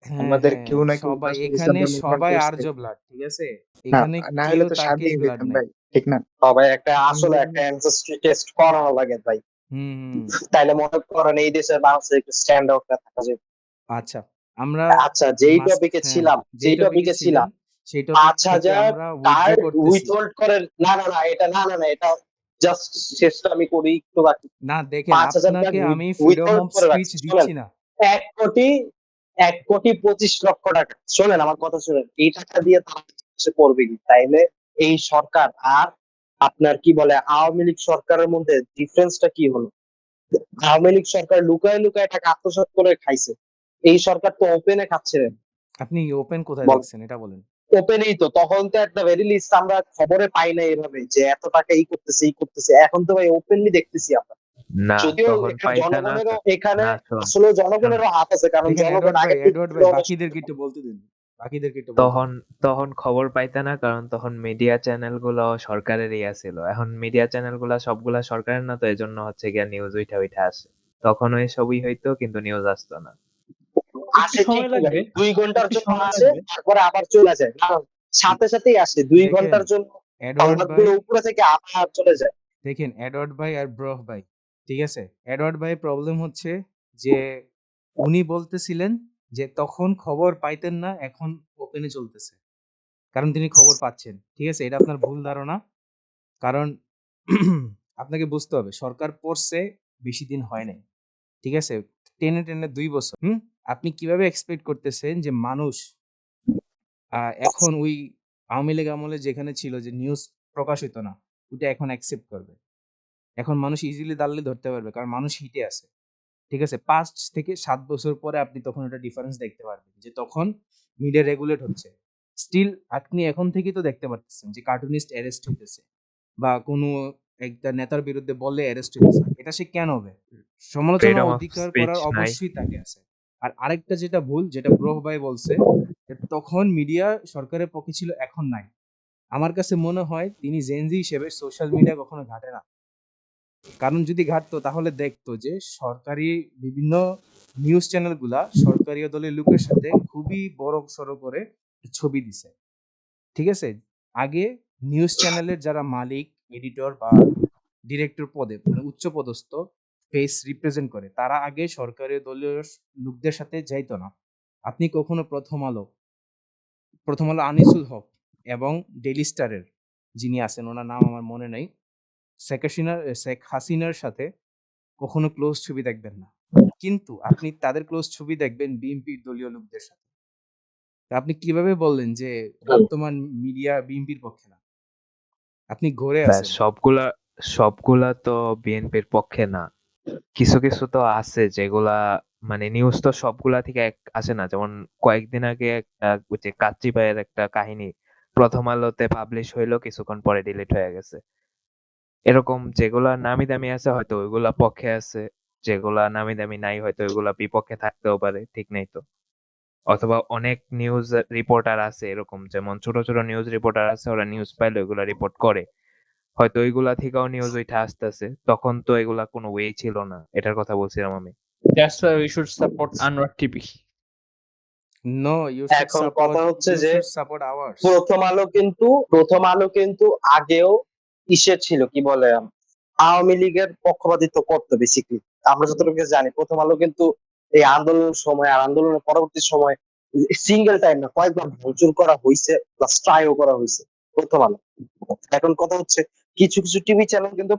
Speaker 1: হ্যাঁ,
Speaker 5: আমাদের
Speaker 1: হ্যাঁ।
Speaker 5: কেউ না কেউ তো
Speaker 1: সবাই
Speaker 5: আসলে ইসলাম
Speaker 1: এখানে
Speaker 5: ধর্ম গ্রহণ
Speaker 1: সবাই
Speaker 5: করছে।
Speaker 1: আর্য ব্লাড, ঠিক আছে?
Speaker 5: না,
Speaker 1: এখানে
Speaker 5: না
Speaker 1: কেউ
Speaker 5: হলে তো
Speaker 1: টার্কিশ
Speaker 5: স্বাধীন
Speaker 1: ব্লাড
Speaker 5: হইতাম
Speaker 1: নাই।
Speaker 5: ভাই, ঠিক না?
Speaker 2: সবাই আসলে একটা অ্যানসেস্ট্রি টেস্ট করানো লাগে ভাই।
Speaker 1: হুম, হুম।
Speaker 2: তাইলে মনে করেন এই দেশের মানুষের একটু স্ট্যান্ড আউট থাকা যায়।
Speaker 1: আচ্ছা, আমরা
Speaker 2: আচ্ছা, যেই
Speaker 1: মাস্ট
Speaker 2: টপিকে
Speaker 1: হ্যাঁ,
Speaker 2: ছিলাম,
Speaker 1: যেই টপিকে ছিলেন
Speaker 2: ছিলাম
Speaker 1: সেই টপিক থেকে
Speaker 2: ৫,০০০
Speaker 1: আমরা উইথড্র
Speaker 2: কার্ড
Speaker 1: করতেছি।
Speaker 2: উইথহোল্ড করেন। না, এটা জাস্ট শেষটা আমি করি একটু বাকি।
Speaker 1: না দেখেন,
Speaker 2: ৫,০০০ কার্ড
Speaker 1: আপনাকে আমি ফ্রিডম
Speaker 2: উইথহোল্ড
Speaker 1: অফ
Speaker 2: করে
Speaker 1: স্পিচ
Speaker 2: রাখছি। শোনেন,
Speaker 1: দিচ্ছি না।
Speaker 2: ১,২৫,০০,০০০ টাকা। শোনেন আমার কথা শুনেন। এই টাকা দিয়ে তারা সে করবে কি? তাইলে এই সরকার আর আপনার কি বলে আওয়ামী লীগ সরকারের মধ্যে ডিফারেন্সটা কি হলো? আওয়ামী লীগ সরকার লুকায় লুকায় টাকা আত্মসাৎ করে খাইছে। এই সরকার তো ওপেনে খাচ্ছে।
Speaker 1: আপনি ওপেন কোথায়
Speaker 2: বল,
Speaker 1: দেখছেন এটা বলেন?
Speaker 2: ওপেনই তো। তখন তো একটা ভেরি লিস্ট আমরা খবরে পাই না এভাবে যে এত টাকা এই করতেছে। এখন তো ভাই ওপেনলি দেখতেছি আমরা।
Speaker 4: না,
Speaker 2: যদিও
Speaker 4: তখন
Speaker 2: এখানে
Speaker 4: পাইতা না।
Speaker 2: জনগণেরও এখানে
Speaker 4: না, শোন
Speaker 2: আসলে
Speaker 4: শোন
Speaker 2: জনগণেরও হাত আছে, কারণ
Speaker 1: দেখেন
Speaker 2: জনগণ আগে
Speaker 1: এডওয়ার্ড ভাই বাকিদেরকে একটু বলতে দিন। বাকিদেরকে একটু বলতে
Speaker 4: তখন
Speaker 1: দিন।
Speaker 4: তখন খবর পাইতা না, কারণ তখন মিডিয়া চ্যানেল গুলো সরকারেরই ছিল। এখন মিডিয়া চ্যানেল গুলা সবগুলা সরকারের না, তো এজন্য হচ্ছে গিয়া নিউজ উঠা আসে। তখন ওই সবই হইতো, কিন্তু নিউজ আসতো না।
Speaker 3: একটু
Speaker 2: আসে
Speaker 3: সময়
Speaker 2: ঠিকই ভাই,
Speaker 3: লাগবে,
Speaker 2: ২ ঘন্টার
Speaker 3: একটু
Speaker 2: জন্য
Speaker 3: সময়
Speaker 2: আসে,
Speaker 3: লাগবে।
Speaker 2: তারপরে আবার চলে যায়। না, সাথে সাথেই আসে ২
Speaker 1: দেখেন
Speaker 2: ঘন্টার জন্য।
Speaker 1: এডওয়ার্ড ভাই
Speaker 2: সংবাদগুলো উপরে থেকে আবার চলে যায়।
Speaker 1: দেখেন এডওয়ার্ড ভাই আর ব্রহ ভাই, ঠিক আছে? এডওয়ার্ড ভাই প্রবলেম হচ্ছে যে উনি বলতেছিলেন যে তখন খবর পাইতেন না, এখন ওপেনে চলতেছে। কারণ তিনি খবর পাচ্ছেন। ঠিক আছে? এটা আপনার ভুল ধারণা। কারণ আপনাকে বুঝতে হবে সরকার পড়ছে বেশি দিন হয় নাই। ঠিক আছে? টেনে, টেনে ২ বছর। হুম? আপনি কিভাবে এক্সপেক্ট করতেছেন যে মানুষ এখন ওই আওয়ামী লীগ আমলে যেখানে ছিল যে নিউজ প্রকাশ হইতো না, ওইটা এখন অ্যাকসেপ্ট করবে। এখন মানুষ ইজিলি দালালি ধরতে পারবে। কারণ মানুষ হিটে আছে। ঠিক আছে? ৫ থেকে ৭ বছর পরে আপনি তখন একটা ডিফারেন্স দেখতে পারবেন। যে তখন মিডিয়া রেগুলেট হচ্ছে। স্টিল আপনি এখন থেকেই তো দেখতে পারতেছেন যে কার্টুনিস্ট অ্যারেস্ট হইতেছে। বা কোনো একটা নেতার বিরুদ্ধে বললে অ্যারেস্ট হইতেছে। এটা সে কেন হবে? সমালোচনার
Speaker 4: ফ্রিডম অফ
Speaker 1: অধিকার
Speaker 4: স্পিচ
Speaker 1: করার
Speaker 4: নাই।
Speaker 1: অবশ্যই তাকে আছে। আর আরেকটা যেটা ভুল, যেটা ব্রহ ভাই বলছে, যে তখন মিডিয়া সরকারের পক্ষে ছিল, এখন নাই। আমার কাছে মনে হয় তিনি জেনজি হিসেবে সোশ্যাল মিডিয়া কখনো ঘাঁটে না। কারণ যদি ঘাঁটতো তাহলে দেখতো যে সরকারি বিভিন্ন নিউজ চ্যানেলগুলা সরকারি দলের লোকের সাথে খুবই বড়সড় করে ছবি দিছে। ঠিক আছে? আগে নিউজ চ্যানেলের যারা মালিক, এডিটর বা ডিরেক্টর পদে মানে উচ্চপদস্থ ফেস রিপ্রেজেন্ট করে, তারা আগে সরকারি দলীয় লোকদের সাথে যাইতো না। আপনি কখনো প্রথম আলো আনিসুল হক এবং ডেইলি স্টারের যিনি আছেন, ওনার নাম আমার মনে নেই, শেখ হাসিনার সাথে কখনো ক্লোজ ছবি দেখবেন না। কিন্তু আপনি তাদের ক্লোজ ছবি দেখবেন বিএনপির দলীয় লোকদের সাথে। তা আপনি কিভাবে বললেন যে বর্তমান মিডিয়া বিএনপির পক্ষে না? আপনি ঘুরে
Speaker 4: ব্যাস,
Speaker 1: আছেন।
Speaker 4: সবগুলা তো বিএনপির পক্ষে না। কিছু কিছু তো আছে যেগুলা, মানে নিউজ তো সবগুলা থেকে আসে না। যেমন কয়েকদিন আগে ওই যে কাচ্চি ভাইয়ের একটা কাহিনী প্রথম আলোতে পাবলিশ হইলো, কিছুক্ষণ পরে ডিলিট হয়ে গেছে। এরকম যেগুলা নামি দামি আছে হয়তো ওইগুলা পক্ষে আছে, যেগুলা নামি দামি নাই হয়তো ওইগুলা বিপক্ষে থাকতেও পারে, ঠিক নেই তো। অথবা অনেক নিউজ রিপোর্টার আছে এরকম, যেমন ছোট ছোট নিউজ রিপোর্টার আছে, ওরা নিউজ পাইলে ওইগুলা রিপোর্ট করে, হয়তো ওইগুলা থেকেও নিউজ ওইটা আসতেছে। তখন তো এগুলা কোনো ওয়ে ছিল না, এটার কথা বলছিলাম আমি।
Speaker 3: That's why we should support Anwar TV.
Speaker 1: No, you should
Speaker 2: এখন কথা হচ্ছে যে
Speaker 1: support ours.
Speaker 2: প্রথম আলো কিন্তু আগেও ছিল কি বলে আওয়ামী লীগের পক্ষপাতিত্ব করতো বেসিক্যালি। আমরা যতটুকু জানি প্রথম আলো কিন্তু এই আন্দোলনের সময় আর আন্দোলনের পরবর্তী সময় সিঙ্গেল টাইম না কয়েকবার ভাঙচুর করা হয়েছে প্লাস ট্রাইও করা হয়েছে প্রথম আলো। এখন কথা হচ্ছে কিছু কিছু টিভি চ্যানেল কিন্তু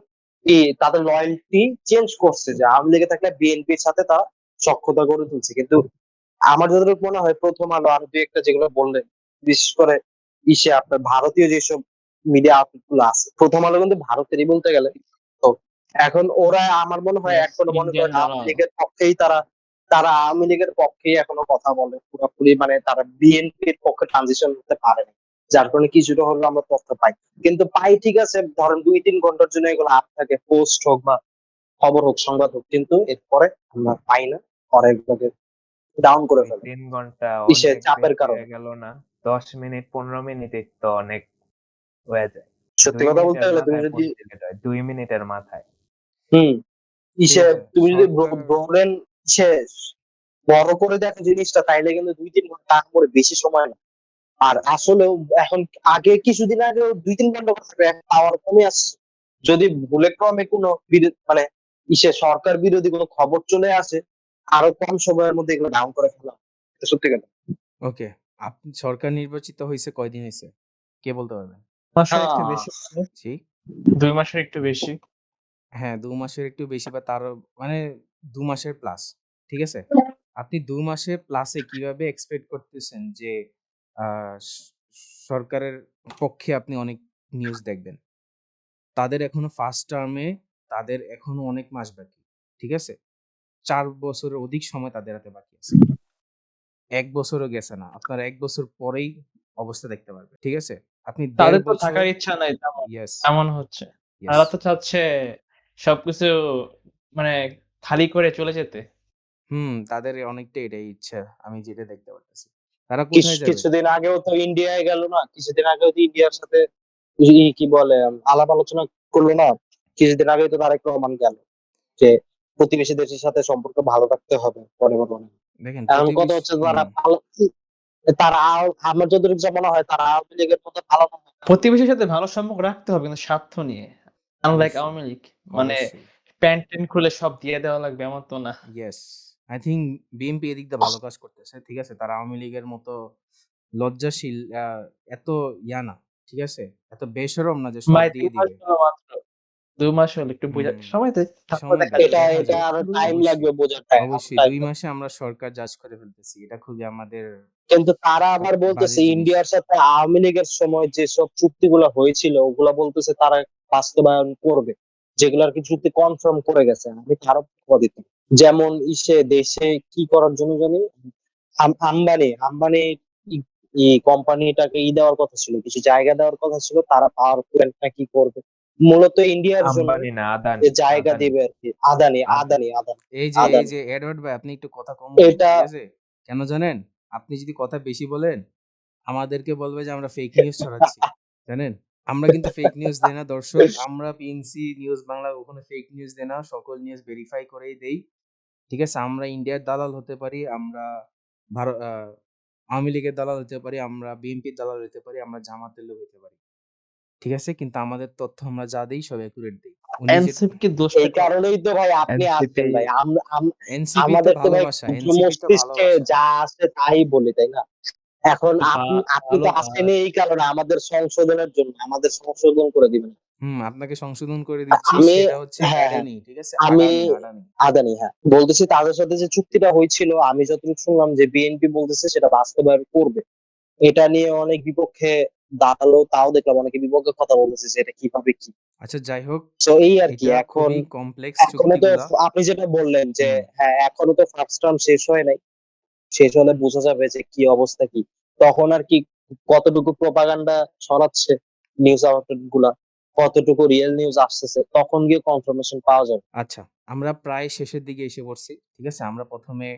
Speaker 2: তাদের লয়্যালটি চেঞ্জ করছে, যে আওয়ামী লীগে থাকলে বিএনপির সাথে তারা সখ্যতা গড়ে তুলছে। কিন্তু আমার যতটুকু মনে হয় প্রথম আলো আর দুই একটা যেগুলো বললেন, বিশেষ করে আপনার ভারতীয় যেসব মিডিয়া আউটলেট গুলো আছে, প্রথম আলো কিন্তু ভারতেরই বলতে গেলে। তো এখন ওরা আমার মনে হয়
Speaker 3: Yes,
Speaker 2: এখনো মনে
Speaker 3: Indian
Speaker 2: করে আওয়ামী
Speaker 3: জানাও।
Speaker 2: লীগের পক্ষেই তারা আওয়ামী লীগের পক্ষেই এখনো কথা বলে পুরোপুরি, মানে তারা বিএনপির পক্ষে ট্রানজিশন করতে পারেনি, যার কারণে কিছুটা হলেও আমরা তথ্য পাই। কিন্তু পাই ঠিক আছে, ধরেন 2-3 ঘন্টার জন্য এগুলো আপ থাকে, পোস্ট হোক বা খবর হোক সংবাদ হোক, কিন্তু এরপরে আমরা পাই না, পরে এগুলোকে ডাউন করে
Speaker 4: ওই
Speaker 2: ফেলে
Speaker 4: 3 ঘন্টা অনেক
Speaker 2: চাপের
Speaker 4: বেশি
Speaker 2: কারণে।
Speaker 4: হয়ে গেল না? 10 মিনিট 15 মিনিটই তো অনেক হয়ে যায়।
Speaker 2: সত্যি
Speaker 4: 2
Speaker 2: কথা বলতে
Speaker 4: মিনিটের
Speaker 2: গেলে তুমি
Speaker 4: মাথায়
Speaker 2: যদি
Speaker 4: পোস্ট দিলে হয়, 2 মিনিটের মাথায়।
Speaker 2: হুম
Speaker 1: ঠিক আছে,
Speaker 2: তুমি যদি
Speaker 1: সরকার
Speaker 2: ব্রোডেন ইসে বড় করে দেখো জিনিসটা, তাইলে কিন্তু 2-3 ঘন্টা করে বেশি সময় না। আর আসলেও এখন আগে কিছুদিন আগে 2-3 ঘন্টা পাওয়ার কমে আসছে। যদি ভুলে ক্রমে কোনো মানে সরকার বিরোধী কোনো খবর চলে আসে, আরো কম সময়ের মধ্যে এগুলো ডাউন করে ফেলা হয়। এটা সত্যি কথা।
Speaker 1: ওকে, আপনি সরকার নির্বাচিত হইছে কয়দিন হইছে? কে বলতে পারবেন?
Speaker 3: মাসের একটু
Speaker 2: হ্যাঁ
Speaker 3: বেশি হবে।
Speaker 1: জি?
Speaker 3: 2 মাসের একটু বেশি।
Speaker 1: হ্যাঁ, ২ মাসের একটু বেশি বা তারও মানে ২ মাসের প্লাস। ঠিক আছে? আপনি ২ মাসের প্লাসে কিভাবে এক্সপেক্ট করতেছেন যে আ স সরকারের পক্ষে আপনি অনেক নিউজ দেখবেন? তাদের এখনো ফার্স্ট টার্মে তাদের এখনো অনেক মাস বাকি। ঠিক আছে? ৪ বছরের অধিক সময় তাদের হাতে বাকি আছে। ১ বছরও গেছে না। আপনারা ১ বছর পরেই অবস্থা দেখতে পারবেন। ঠিক আছে? আপনি ১.৫
Speaker 3: তাদের তো
Speaker 1: বছর
Speaker 3: থাকার ইচ্ছা নাই তেমন।
Speaker 1: ইয়েস,
Speaker 3: এমন হচ্ছে।
Speaker 1: ইয়েস।
Speaker 3: তারা তো চাচ্ছে সবকিছু মানে খালি করে চলে যেতে।
Speaker 1: তাদের অনেকটা এটাই ইচ্ছা। আমি যেটা দেখতে পারতেছি। তারা কোথায় যাবে?
Speaker 2: কিছুদিন আগেও তো ইন্ডিয়ায় গেল না, কিছুদিন আগেও তো ইন্ডিয়ার সাথে কি বলে আলাপ আলোচনা করলো না। কিছুদিন আগেই তো তারেক রহমান গেল, যে প্রতিবেশী দেশের সাথে সম্পর্ক ভালো রাখতে হবে পরিবর্তনে।
Speaker 1: দেখেন
Speaker 2: এখন কথা হচ্ছে তারা আমার যতটুকু যা মনে হয় তারা আওয়ামী লীগের মধ্যে ভালো না।
Speaker 3: প্রতিবেশীর সাথে ভালো সম্পর্ক রাখতে হবে কিন্তু স্বার্থ নিয়ে। আনলাইক
Speaker 1: অবশ্যই,
Speaker 3: আওয়ামী লীগ। মানে
Speaker 1: অবশ্যই।
Speaker 3: প্যান্ট-ট্যান্ট খুলে সব দিয়ে দেওয়া লাগবে এমন তো না।
Speaker 1: ইয়েস। I think বিএনপি এদিক দিয়ে ভালো কাজ করতেছে। ঠিক আছে? তারা আওয়ামী লীগের মতো লজ্জাশীল এত না। ঠিক আছে? এত বেশরম না যে সব
Speaker 3: ভাই 2
Speaker 1: দিয়ে
Speaker 3: মাস
Speaker 1: দিবে।
Speaker 3: হলো মাত্র। 2 মাস হলো একটু বুঝা
Speaker 1: হুম,
Speaker 3: সময় দে তারপর
Speaker 1: সময়
Speaker 3: দেখা
Speaker 1: দেন,
Speaker 3: যাবে।
Speaker 1: দেখা
Speaker 2: এটা
Speaker 1: যাবে।
Speaker 2: আরো টাইম
Speaker 1: অবশ্যই,
Speaker 2: লাগবে বোঝার, টাইম
Speaker 1: অবশ্যই
Speaker 2: টাইম
Speaker 1: ২
Speaker 2: লাগবে।
Speaker 1: মাসে আমরা সরকার জাজ করে ফেলতেছি। এটা খুবই আমাদের
Speaker 2: কিন্তু তারা আবার বলতেছে
Speaker 1: বাজে জিনিস।
Speaker 2: ইন্ডিয়ার সাথে আওয়ামী লীগের সময় যেসব চুক্তিগুলো হয়েছিল ওগুলা বলতেছে তারা বাস্তবায়ন করবে, যেগুলো আর কি চুক্তি কনফার্ম করে গেছে। আমি আরো দিত, যেমন দেশে কি করার জন্য জানি আম্বানি আম্বানি কোম্পানিটাকে দেওয়ার কথা ছিল, কিছু জায়গা দেওয়ার কথা ছিল, তারা পাওয়ার প্ল্যান্টটা কি করবে মূলত ইন্ডিয়ার জন্য,
Speaker 4: আম্বানি না,
Speaker 2: যে
Speaker 4: আদানি,
Speaker 2: জায়গা
Speaker 4: আদানি,
Speaker 2: দিবে আর কি। আদানি
Speaker 4: আদানি।
Speaker 2: আদানি আদানি
Speaker 1: এই
Speaker 2: আদানি
Speaker 1: যে এডওয়ার্ড ভাই আপনি একটু কথা কম বলেন।
Speaker 2: এটা
Speaker 1: ঠিক আছে? কেন জানেন? আপনি যদি কথা বেশি বলেন, আমাদেরকে বলবে যে আমরা ফেক নিউজ ছড়াচ্ছি। জানেন? আমরা কিন্তু ফেক নিউজ দেই না দর্শক। আমরা পিএনসি নিউজ বাংলা কখনো ফেক নিউজ দেই না। সকল নিউজ ভেরিফাই করেই দেই। ঠিক আছে? আমরা ইন্ডিয়ার দালাল হতে পারি, আমরা আওয়ামী লীগের দালাল হতে পারি, আমরা বিএনপির দালাল হতে পারি, আমরা জামাতের লোক হতে পারি। ঠিক আছে? কিন্তু আমাদের তথ্য আমরা যা দেই সব অ্যাকুরেট দেই। উনি যে
Speaker 3: এনসিপি কি দোষটা
Speaker 2: এই কারণেই তো ভাই আপনি
Speaker 4: এনসিপি
Speaker 2: আছেন ভাই।
Speaker 1: এনসিপি তো
Speaker 2: আমাদের তো ভাই
Speaker 1: ভালোবাসা,
Speaker 2: ক্ষুদ্র
Speaker 1: এনসিপি তো
Speaker 2: মস্তিষ্কে
Speaker 1: ভালোবাসা।
Speaker 2: যা আছে তাই বলি, তাই না? এখন আপনি
Speaker 3: ভালো
Speaker 2: তো
Speaker 3: কাজ।
Speaker 2: আসেন এই কারণে আমাদের সংশোধনের জন্য, আমাদের সংশোধন করে দিবেন।
Speaker 1: আপনাকে সংশোধন করে দিচ্ছি।
Speaker 2: আমি
Speaker 1: সেটা হচ্ছে
Speaker 2: হ্যাঁ হ্যাঁ
Speaker 1: অ্যাডানি। ঠিক আছে?
Speaker 2: আমি
Speaker 1: আদানি।
Speaker 2: আদানি, হ্যাঁ বলতেছি তাদের সাথে যে চুক্তিটা হয়েছিল, আমি যতটুকু শুনলাম যে বিএনপি বলতেছে সেটা বাস্তবায়ন করবে। এটা নিয়ে অনেক বিপক্ষে দাঁড়ালো, তাও দেখলাম অনেকে বিপক্ষে কথা বলতেছে যে এটা কিভাবে কি।
Speaker 1: আচ্ছা যাই হোক,
Speaker 2: তো এই আর কি
Speaker 1: এটা
Speaker 2: এখন।
Speaker 1: খুবই কমপ্লেক্স
Speaker 2: এখনো তো
Speaker 1: চুক্তিগুলা।
Speaker 2: আপনি যেটা বললেন যে
Speaker 1: হুম,
Speaker 2: হ্যাঁ এখনো তো ফার্স্ট টার্ম শেষ হয় নাই, শেষ হলে বোঝা যাবে যে কি অবস্থা কি, তখন আর কি কতটুকু প্রপাগান্ডা ছড়াচ্ছে নিউজ আউটলেট গুলা, কতটুকু রিয়েল নিউজ আসতেছে, তখন গিয়ে কনফার্মেশন পাওয়া যাবে।
Speaker 1: আচ্ছা। আমরা প্রায় শেষের দিকে এসে পড়ছি। ঠিক আছে? আমরা ১ম এ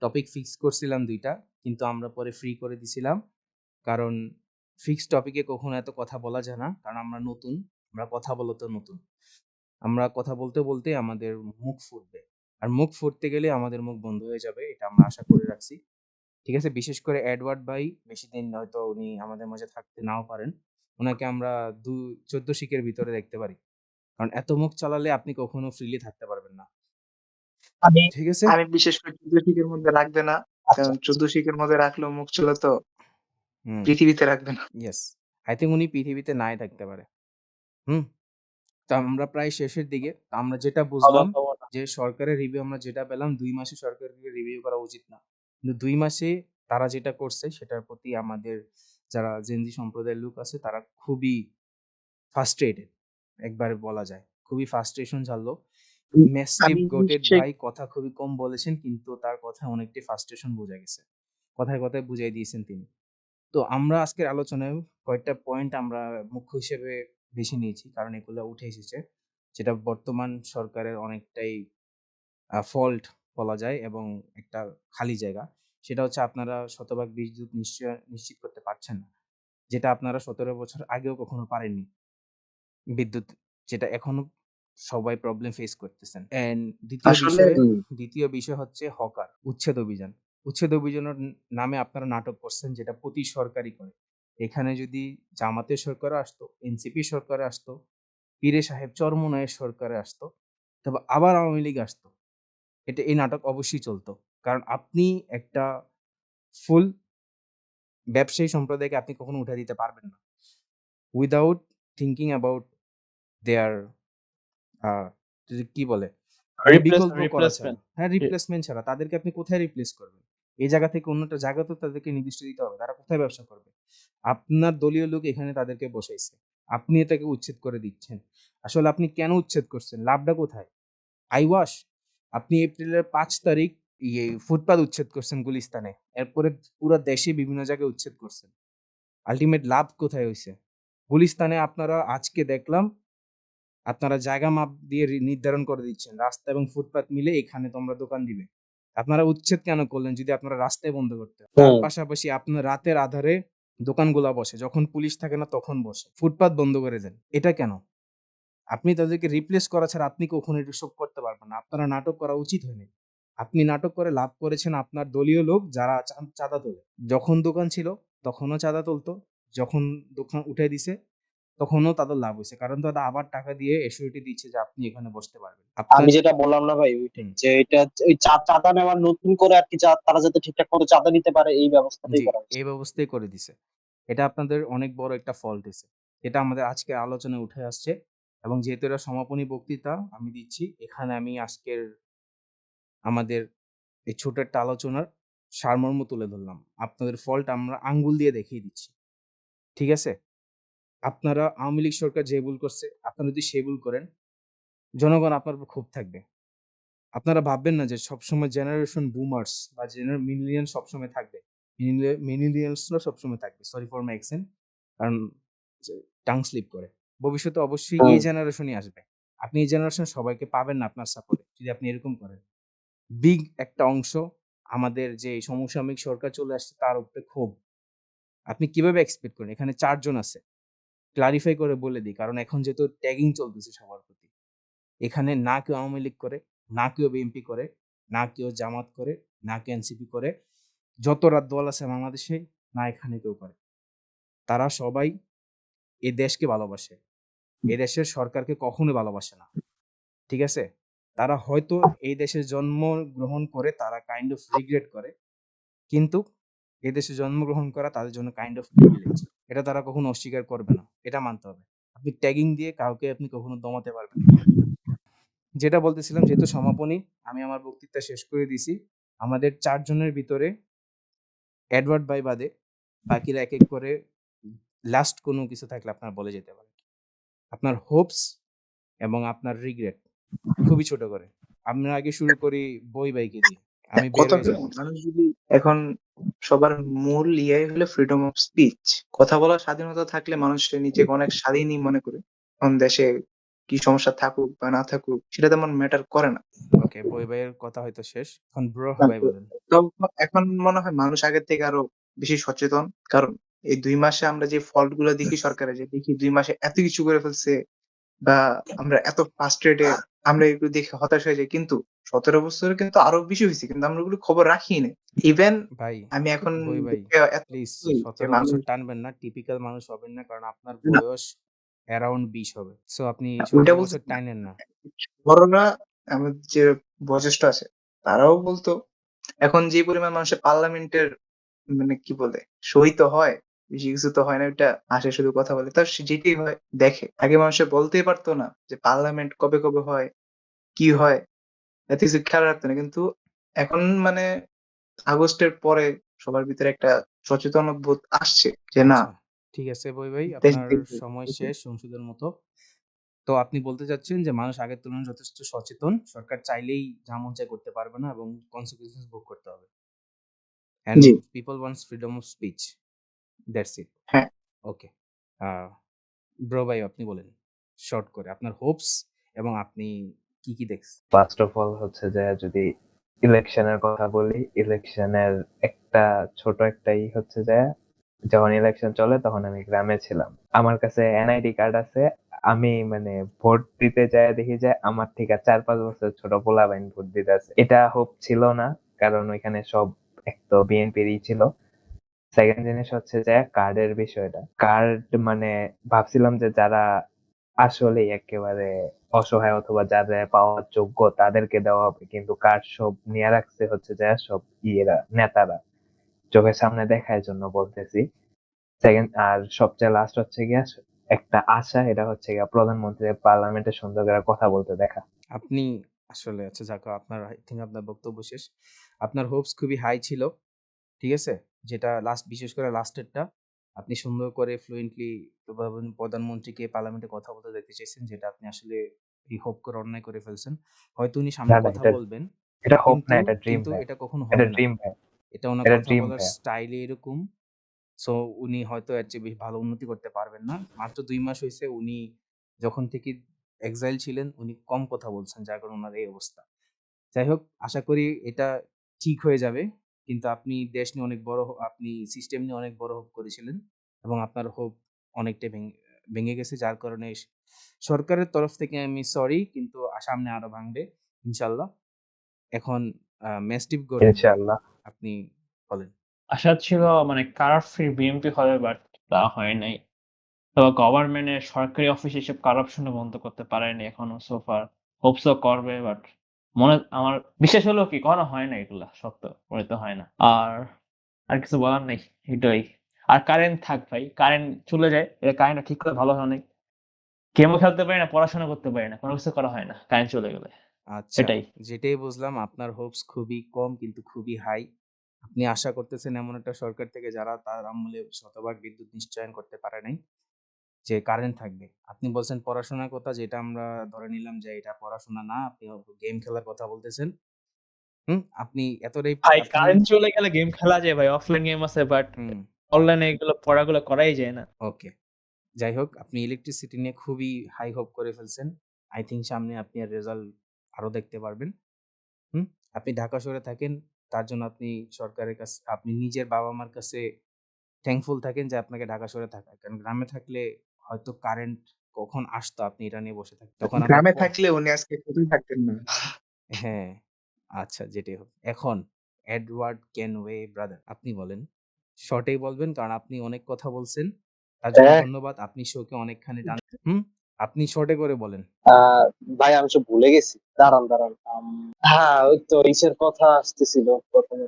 Speaker 1: টপিক ফিক্স করছিলাম ২ টা। কিন্তু আমরা পরে ফ্রি করে দিছিলাম। কারণ ফিক্সড টপিকে কখনো এত কথা বলা যায় না। কারণ আমরা নতুন। আমরা কথা বলতেও নতুন। আমরা কথা বলতে, বলতেই আমাদের মুখ ফুটবে। আর মুখ ফুটতে গেলে আমাদের মুখ বন্ধ হয়ে যাবে। এটা আমরা আশা করে রাখছি। ঠিক আছে? বিশেষ করে এডওয়ার্ড ভাই বেশিদিন হয়তো উনি আমাদের মাঝে থাকতে নাও পারেন। উনাকে আমরা 14 শিকের ভিতরে দেখতে পারি। কারণ এত মুখ চালালে আপনি কখনো ফ্রিলি থাকতে পারবেন না।
Speaker 5: আমি
Speaker 1: ঠিক আছে?
Speaker 5: আমি বিশেষ করে 14 শিখের মধ্যে রাখবে না।
Speaker 2: আচ্ছা
Speaker 5: কারণ 14 শিখের মধ্যে রাখলেও মুখ চলে তো
Speaker 1: হুম,
Speaker 5: পৃথিবীতে রাখবে না।
Speaker 1: ইয়েস। আই থিংক উনি পৃথিবীতে নাই থাকতে পারে। হুম? তো আমরা প্রায় শেষের দিকে। তো আমরা যেটা বুঝলাম যে সরকারের রিভিউ আমরা যেটা পেলাম ২ মাসে সরকারকে রিভিউ করা উচিত না। কিন্তু ২ মাসে তারা যেটা করছে সেটার প্রতি আমাদের যারা জেনজি সম্প্রদায়ের লোক আছে তারা খুবই ফ্রাস্ট্রেটেড একবারে বলা যায়। খুবই ফ্রাস্ট্রেশন ঝাড়লো। ম্যাসিভ
Speaker 5: আমি
Speaker 1: গোটেড
Speaker 5: সে
Speaker 1: ভাই কথা খুবই কম বলেছেন কিন্তু তার কথায় অনেকটাই ফ্রাস্ট্রেশন বোঝা গেছে। কথায়, কথায় বুঝাই দিয়েছেন তিনি। তো আমরা আজকের আলোচনায় কয়েকটা পয়েন্ট আমরা মুখ্য হিসেবে বেছে নিয়েছি। কারণ এগুলা উঠে এসেছে। যেটা বর্তমান সরকারের অনেকটাই ফল্ট বলা যায় এবং একটা খালি জায়গা। সেটা হচ্ছে আপনারা শতভাগ বিদ্যুৎ নিশ্চিত করতে পারছেন না। যেটা আপনারা ১৭ বছর আগেও কখনো পারেননি। বিদ্যুৎ যেটা এখনো সবাই প্রবলেম ফেস করতেছেন। অ্যান্ড
Speaker 5: আসলে
Speaker 1: দ্বিতীয় বিষয় হচ্ছে হকার, উচ্ছেদ অভিযান। উচ্ছেদ অভিযানের নামে আপনারা নাটক করছেন যেটা প্রতি সরকারই করে। এখানে যদি জামাতের সরকারও আসতো, এনসিপি সরকারে আসতো, পীরে সাহেব চরমোনাইয়ের সরকারে আসতো, তবে আবার আওয়ামী লীগ আসতো। এই নাটক অবশ্যই চলতো। কারণ আপনি একটা ফুল ব্যবসায়ী সম্প্রদায়কে আপনি কখনো উঠায় দিতে পারবেন না। উইথআউট থিংকিং অ্যাবাউট দেয়ার আ কি বলে? মানে বিকল্প করা ছাড়া।
Speaker 3: রিপ্লেসমেন্ট।
Speaker 1: হ্যাঁ, রিপ্লেসমেন্ট ছাড়া। তাদেরকে আপনি কোথায় রিপ্লেস করবেন? এই জায়গা থেকে অন্য একটা জায়গা তো তাদেরকে নির্দিষ্ট দিতে হবে। তারা কোথায় ব্যবসা করবে? আপনার দলীয় লোক এখানে তাদেরকে বসাইছে। আপনি এটাকে উচ্ছেদ করে দিচ্ছেন। আসলে আপনি কেন উচ্ছেদ করছেন? লাভটা কোথায়? আইওয়াশ! আপনি এপ্রিলের ৫ তারিখ ফুটপাত উচ্ছেদ করছেন গুলিস্তানে। এরপরে পুরা দেশে বিভিন্ন জায়গায় উচ্ছেদ করছেন। আল্টিমেট লাভ কোথায় হইছে? গুলিস্তানে আপনারা আজকে দেখলাম আপনারা জায়গা মাপ দিয়ে নির্ধারণ করে দিচ্ছেন। রাস্তা এবং ফুটপাত মিলে এখানে তোমরা দোকান দিবে। আপনারা উচ্ছেদ কেন করলেন যদি আপনারা রাস্তায় বন্ধ করতেন? তার পাশাপাশি আপনার রাতের আঁধারে দোকানগুলা বসে। যখন পুলিশ থাকে না তখন বসে। ফুটপাত বন্ধ করে দেন। এটা কেন? আপনি তাদেরকে রিপ্লেস করা ছাড়া আপনি কখনো এসব করতে পারবেন না। আপনার নাটক করা উচিত হয়নি। আপনি নাটক করে লাভ করেছেন আপনার দলীয় লোক যারা চাঁদা তোলে। যখন দোকান ছিল তখনও চাঁদা তুলতো। যখন দোকান উঠায় দিছে তখনও তাদের লাভ হইছে। কারণ তারা আবার টাকা দিয়ে এসিউরিটি দিচ্ছে যে আপনি এখানে বসতে পারবেন।
Speaker 2: আমি যেটা বললাম না ভাই ওইটাই
Speaker 1: হুম,
Speaker 2: যে এটা ওই চাঁদা নেওয়ার নতুন করে আর কি তারা যাতে ঠিকঠাক মতো চাঁদা নিতে পারে এই ব্যবস্থাটাই
Speaker 1: জি,
Speaker 2: করা হচ্ছে।
Speaker 1: এই ব্যবস্থাই করে দিছে। এটা আপনাদের অনেক বড় একটা ফল্ট হইছে। এটা আমাদের আজকের আলোচনায় উঠে আসছে এবং যেহেতু এটা সমাপনী বক্তৃতা আমি দিচ্ছি, এখানে আমি আজকের আমাদের এই ছোট একটা আলোচনার সারমর্ম তুলে ধরলাম। আপনাদের ফল্ট আমরা আঙ্গুল দিয়ে দেখিয়ে দিচ্ছি। ঠিক আছে? আপনারা আওয়ামী লীগ সরকার যে ভুল করছে, আপনারা যদি সে ভুল করেন, জনগণ আপনার উপর ক্ষোভ থাকবে। আপনারা ভাববেন না যে সবসময় জেনারেশন বুমার্স বা মিলেনিয়াল সবসময় থাকবে। মিলেনিয়ালসরা সবসময় থাকবে। Sorry for my accent. কারণ টাং স্লিপ করে। ভবিষ্যতে অবশ্যই এই জেনারেশনই আসবে। আপনি এই জেনারেশন সবাইকে পাবেন না আপনার সাপোর্টে যদি আপনি এরকম করেন। বিগ একটা অংশ আমাদের যে সমসাময়িক সরকার চলে আসছে তার উপরে ক্ষোভ। আপনি কিভাবে এক্সপেক্ট করেন? এখানে ৪ জন আছে। ক্লারিফাই করে বলে দিই। কারণ এখন যেহেতু ট্যাগিং চলতেছে সবার প্রতি। এখানে না কেউ আওয়ামী লীগ করে, না কেউ বিএনপি করে, না কেউ জামাত করে, না কেউ এনসিপি করে। যত দল আছে বাংলাদেশে না এখানে কেউ করে। তারা সবাই এই দেশকে ভালোবাসে। এই দেশের সরকারকে কখনোই ভালোবাসে না। ঠিক আছে? তারা হয়তো এই দেশে জন্মগ্রহণ করে তারা কাইন্ড অফ রিগ্রেট করে। কিন্তু এদেশে জন্মগ্রহণ করা তাদের জন্য কাইন্ড অফ প্রিভিলেজ। এটা তারা কখনো অস্বীকার করবে না। এটা মানতে হবে। আপনি ট্যাগিং দিয়ে কাউকে আপনি কখনো দমাতে পারবেন না। যেটা বলতেছিলাম যেহেতু সমাপনী, আমি আমার বক্তৃতা শেষ করে দিছি। আমাদের ৪ জনের ভিতরে এডওয়ার্ড ভাই বাদে বাকিরা এক, এক করে লাস্ট কোনো কিছু থাকলে আপনারা বলে যেতে পারেন। আপনার হোপস এবং আপনার রিগ্রেট খুবই ছোট করে। আমরা আগে শুরু করি বই ভাইকে দিয়ে। আমি বের
Speaker 5: কথা
Speaker 1: হয়ে যাবো।
Speaker 5: মানুষ যদি এখন সবার মূল ইয়াই হলো ফ্রিডম অফ স্পিচ। কথা বলার স্বাধীনতা থাকলে মানুষ নিজেকে অনেক স্বাধীনই মনে করে। এখন দেশে কি সমস্যা থাকুক বা না থাকুক সেটা তেমন ম্যাটার করে না।
Speaker 1: ওকে, বই ভাইয়ের কথা হয়তো শেষ। এখন ব্রো ভাই
Speaker 5: তো
Speaker 1: বলেন।
Speaker 5: তো এখন মনে হয় মানুষ আগের থেকে আরো বেশি সচেতন। কারণ এই ২ মাসে আমরা যে ফল্ট গুলো দেখি সরকারের যে দেখি ২ মাসে এত কিছু করে ফেলছে বা আমরা এত ফ্রাস্ট্রেটেড আমরা এগুলো দেখে হতাশ হয়ে যাই। কিন্তু ১৭ বছরে কিন্তু আরো বেশি হইছে। কিন্তু আমরা ওগুলো খবর রাখিই নাই। ইভেন
Speaker 1: ভাই,
Speaker 5: আমি এখন
Speaker 1: ভাই
Speaker 5: দেখে এত
Speaker 1: প্লিজ
Speaker 5: হই যে
Speaker 1: ১৭ বছর
Speaker 5: মানুষ
Speaker 1: টানবেন না। টিপিক্যাল মানুষ হবেন না। কারণ আপনার
Speaker 5: না,
Speaker 1: বয়স অ্যারাউন্ড ২০ হবে। সো আপনি
Speaker 5: ওইটা
Speaker 1: ১৭ বছর
Speaker 5: বলতেছি না।
Speaker 1: টাইনেন না।
Speaker 5: বড়রা আমার যে বয়োজ্যেষ্ঠ আছে তারাও বলতো এখন যে পরিমাণ মানুষের পার্লামেন্টের মানে কি বলে সই তো হয়, বেশি কিছু তো হয় না, ওইটা আসে শুধু কথা বলে। তো সে যেটাই হয় দেখে। আগে মানুষে বলতেই পারতো না যে পার্লামেন্ট কবে, কবে হয়, কি হয়? এত কিছু খেয়াল রাখতো না। কিন্তু এখন মানে আগস্টের পরে সবার ভিতরে একটা সচেতনতা বোধ আসছে যে না
Speaker 1: আচ্ছা, ঠিক আছে ভাই,
Speaker 5: দেশ
Speaker 1: আপনার
Speaker 5: দেখবে।
Speaker 1: সময় শেষ সংসদের মতো। তো আপনি বলতে চাচ্ছেন যে মানুষ আগের তুলনায় যথেষ্ট সচেতন। সরকার চাইলেই যা মন চায় করতে পারবে না এবং consequences ভোগ করতে হবে। And
Speaker 5: G,
Speaker 1: people wants freedom of speech. That's it.
Speaker 5: হ্যাঁ।
Speaker 1: ওকে। আ ব্রো ভাই আপনি বলেন। শর্ট করে আপনার হোপস এবং আপনি কি দেখছেন?
Speaker 4: ফার্স্ট অফ অল হচ্ছে যে যদি ইলেকশনের কথা বলি, ইলেকশনের একটা ছোট একটাই হচ্ছে যে যখন ইলেকশন চলে তখন আমি গ্রামে ছিলাম। আমার কাছে এনআইডি কার্ড আছে। আমি মানে ভোট দিতে যায় দেখি যে আমার থেকে ৪-৫ বছর ছোট পোলাপাইন ভোট দিতেছে। এটা হোপ ছিল না, কারণ ওইখানে সব এক তো বিএনপিরই ছিল। সেকেন্ড জিনিস হচ্ছে যে কার্ডের বিষয়টা। কার্ড মানে ভাবছিলাম যে যারা আসলেই একেবারে অসহায় অথবা যাদের পাওয়ার যোগ্য তাদেরকে দেওয়া হবে, কিন্তু কার্ড সব নিয়ে রাখছে হচ্ছে যে সব ইয়েরা নেতারা। চোখের সামনে দেখার জন্য বলতেছি। সেকেন্ড আর সবচেয়ে লাস্ট হচ্ছে গিয়া একটা আশা, এটা হচ্ছে গিয়া প্রধানমন্ত্রী পার্লামেন্টে সুন্দর করে কথা বলতে দেখা।
Speaker 1: আপনি আসলে আচ্ছা যাক আপনার আই থিংক আপনার বক্তব্য শেষ। আপনার হোপস খুবই হাই ছিল। ঠিক আছে? যেটা বিশেষ করে লাস্টেরটা আপনি সুন্দর করে ফ্লুয়েন্টলি প্রধানমন্ত্রীকে পার্লামেন্টে কথা বলতে দেখতে চাইছেন, যেটা আপনি আসলে এই হোপ করে অন্যায় করে ফেলছেন। হয়তো উনি সামনে
Speaker 4: না না,
Speaker 1: কথা
Speaker 4: এটা
Speaker 1: বলবেন,
Speaker 4: এটা হোপ না,
Speaker 1: কিন্তু
Speaker 4: এটা ড্রিম
Speaker 1: কিন্তু
Speaker 4: ভাই।
Speaker 1: এটা কখনো
Speaker 4: এটা
Speaker 1: হবে না।
Speaker 4: ড্রিম ভাই।
Speaker 1: এটা উনার
Speaker 4: এটা
Speaker 1: কথা
Speaker 4: ড্রিম
Speaker 1: বলার
Speaker 4: ভাই।
Speaker 1: স্টাইলই এরকম। সো উনি হয়তো এর চেয়ে বেশি ভালো উন্নতি করতে পারবেন না। মাত্র ২ মাস হইছে উনি যখন থেকে এক্সাইল ছিলেন, উনি কম কথা বলছেন, যার কারণে উনার এই অবস্থা। যাই হোক, আশা করি এটা ঠিক হয়ে যাবে। কিন্তু আপনি দেশ নিয়ে অনেক বড় আপনি সিস্টেম নিয়ে অনেক বড় হোপ করেছিলেন এবং আপনার হোপ অনেকটাই ভেঙে গেছে। যার কারণে সরকারের তরফ থেকে আমি সরি, কিন্তু সামনে আরো ভাঙবে ইনশাআল্লাহ। এখন ম্যাস্টিফ গোট ভাই,
Speaker 4: ইনশাআল্লাহ।
Speaker 1: আপনি বলেন।
Speaker 3: আশা ছিল মানে কারাপ্ট ফ্রি বিএনপি হবে, বাট তা হয় নাই। তো গভর্নমেন্টের সরকারি অফিস এসব কারাপশন বন্ধ করতে পারেনি এখনো সো ফার। হোপসও করবে, বাট আমার বিশ্বাস হলো কি কখনো হয় না, এগুলা সত্য করে তো হয় না। আর কিছু বলার নেই, এটাই। আর কারেন্ট থাক ভাই, কারেন্ট চলে যায়, এটা কারেন্টটা ঠিক করে ভালো হয় নাই। গেমও খেলতে পারি না, পড়াশোনা করতে পারি না, কোনো কিছু করা হয় না কারেন্ট চলে গেলে।
Speaker 1: আচ্ছা,
Speaker 3: এটাই।
Speaker 1: যেটাই বুঝলাম আপনার হোপস খুবই কম কিন্তু খুবই হাই। আপনি আশা করতেছেন এমন একটা সরকার থেকে যারা তার আমলে শতভাগ বিদ্যুৎ নিশ্চয়ন করতে পারে নাই, যে কারেন্ট থাকবে। আপনি বলছেন পড়াশোনার কথা, যেটা আমরা ধরে নিলাম যে এটা পড়াশোনা না, আপনি গেম খেলার কথা বলতেছেন। আপনি এতটাই
Speaker 3: ভাই
Speaker 1: আপনি
Speaker 3: কারেন্ট চলে গেলে গেম খেলা যায় ভাই, অফলাইন গেম আছে, বাট
Speaker 1: হুম,
Speaker 3: অনলাইনে এগুলো পড়াগুলো করাই যায় না।
Speaker 1: ওকে। যাই হোক, আপনি ইলেকট্রিসিটি নিয়ে খুবই হাই হোপ করে ফেলছেন। আই থিংক সামনে আপনি এর রেজাল্ট আরো দেখতে পারবেন। হুম? আপনি ঢাকা শহরে থাকেন। তার জন্য আপনি সরকারের কাছে আপনি নিজের বাবা-মার কাছে থ্যাঙ্কফুল থাকেন যে আপনাকে ঢাকা শহরে থাকায়। কারণ গ্রামে থাকলে হয়তো কারেন্ট কখন আসতো আপনি এটা নিয়ে বসে থাকতেন। তখন আপনার
Speaker 5: গ্রামে থাকলে উনি আজকে কোথায় থাকতেন না।
Speaker 1: হ্যাঁ, আচ্ছা যেটাই হোক। এখন এডওয়ার্ড কেনওয়ে ব্রাদার আপনি বলেন। শর্টেই বলবেন কারণ আপনি অনেক কথা বলছেন। তার জন্য
Speaker 2: হ্যাঁ,
Speaker 1: ধন্যবাদ। আপনি শোকে অনেকখানি হুম? আপনি শর্টে করে বলেন।
Speaker 2: আহ, ভাই আমি সব ভুলে গেছি। দাঁড়ান দাঁড়ান। হ্যাঁ, ওই তো ইসের কথা আসতেছিল প্রথমে।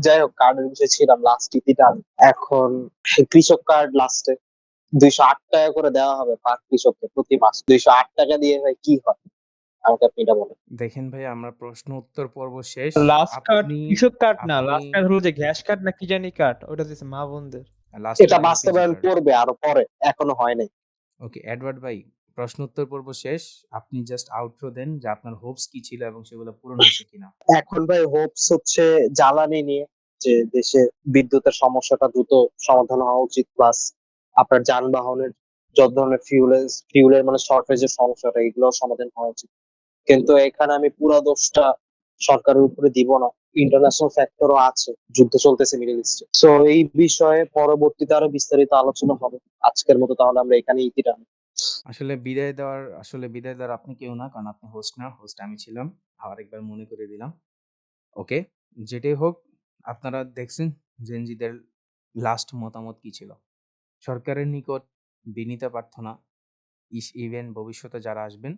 Speaker 2: যাই হোক, কার্ডের বিষয় ছিলাম লাস্ট ইতিটা। এখন কৃষক কার্ড লাস্টে 208 টাকা করে দেওয়া হবে পার কৃষককে প্রতি মাস। 208 টাকা দিয়ে ভাই কি হয় আমাকে আপনি এটা বলেন।
Speaker 1: দেখেন ভাই, আমার প্রশ্ন উত্তর পর্ব শেষ।
Speaker 3: লাস্ট কার্ড
Speaker 1: আপনি
Speaker 3: কৃষক কার্ড না,
Speaker 1: আপনি
Speaker 3: লাস্ট কার্ড হলো যে গ্যাস কার্ড না কি জানি কার্ড, ওটা দিচ্ছে মা বোনদের।
Speaker 1: লাস্টের
Speaker 2: এটা
Speaker 1: টা এলপিজি
Speaker 2: বাস্তবায়ন
Speaker 1: কার্ড।
Speaker 2: করবে আরো পরে, এখনো হয় নাই।
Speaker 1: ওকে, এডওয়ার্ড ভাই, প্রশ্ন উত্তর পর্ব শেষ। আপনি জাস্ট আউটরো দেন যে আপনার হোপস কি ছিল এবং সেগুলো পূরণ হয়েছে কিনা।
Speaker 2: এখন ভাই হোপস হচ্ছে জ্বালানি নিয়ে, যে দেশে বিদ্যুতের সমস্যাটা দ্রুত সমাধান হওয়া উচিত, প্লাস আপনার যানবাহনের যত ধরনের ফিউলের মানে শর্টেজের সমস্যাটা, এগুলো সমাধান হওয়া উচিত। কিন্তু এখানে আমি পুরো দোষটা সরকারের উপরে দিব না। ইন্টারন্যাশনাল ফ্যাক্টরও আছে, যুদ্ধ চলতেছে মিডল ইস্টে। সো এই বিষয়ে পরবর্তীতে আরো বিস্তারিত আলোচনা হবে। আজকের মতো তাহলে আমরা এখানে ইতি টানি।
Speaker 1: আসলে বিদায় দেওয়ার আপনি কেউ না, কারণ আপনি হোস্ট না, হোস্ট আমি ছিলাম। আরেকবার মনে করে দিলাম। ওকে, যেটাই হোক, আপনারা দেখছেন জেনজিদের লাস্ট মতামত কি ছিল। সরকারের নিকট বিনীত প্রার্থনা, ইভেন ভবিষ্যতে যারা আসবেন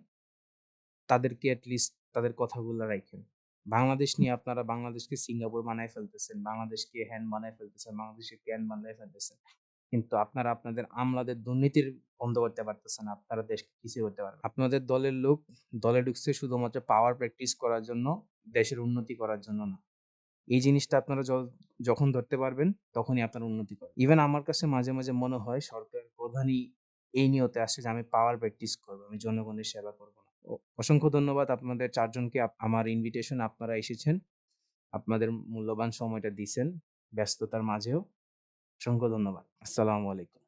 Speaker 1: তাদেরকে লিস্ট তাদের কথাগুলো রাখেন। বাংলাদেশ নিয়ে আপনারা বাংলাদেশকে সিঙ্গাপুর বানায় ফেলতেছেন, বাংলাদেশকে হ্যান বানায় ফেলতেছেন, বাংলাদেশকে ক্যান বানায় ফেলতেছেন, কিন্তু আপনারা আপনাদের আমলাদের দুর্নীতির বন্ধ করতে পারতেছেন না, আপনারা দেশকে কিছু করতে পারবেন। আপনাদের দলের লোক দলে ঢুকছে শুধুমাত্র পাওয়ার প্র্যাকটিস করার জন্য, দেশের উন্নতি করার জন্য না। এই জিনিসটা আপনারা যখন ধরতে পারবেন তখনই আপনারা উন্নতি করবেন। ইভেন আমার কাছে মাঝে মাঝে মনে হয় সরকার প্রধানই এই নিয়তে আসে যে আমি পাওয়ার প্র্যাকটিস করবো, আমি জনগণের সেবা করবো না। অসংখ্য ধন্যবাদ আপনাদের চারজনকে, আমার ইনভিটেশন আপনারা এসেছেন, আপনাদের মূল্যবান সময়টা দিছেন ব্যস্ততার মাঝেও। অসংখ্য ধন্যবাদ। আসসালামু আলাইকুম।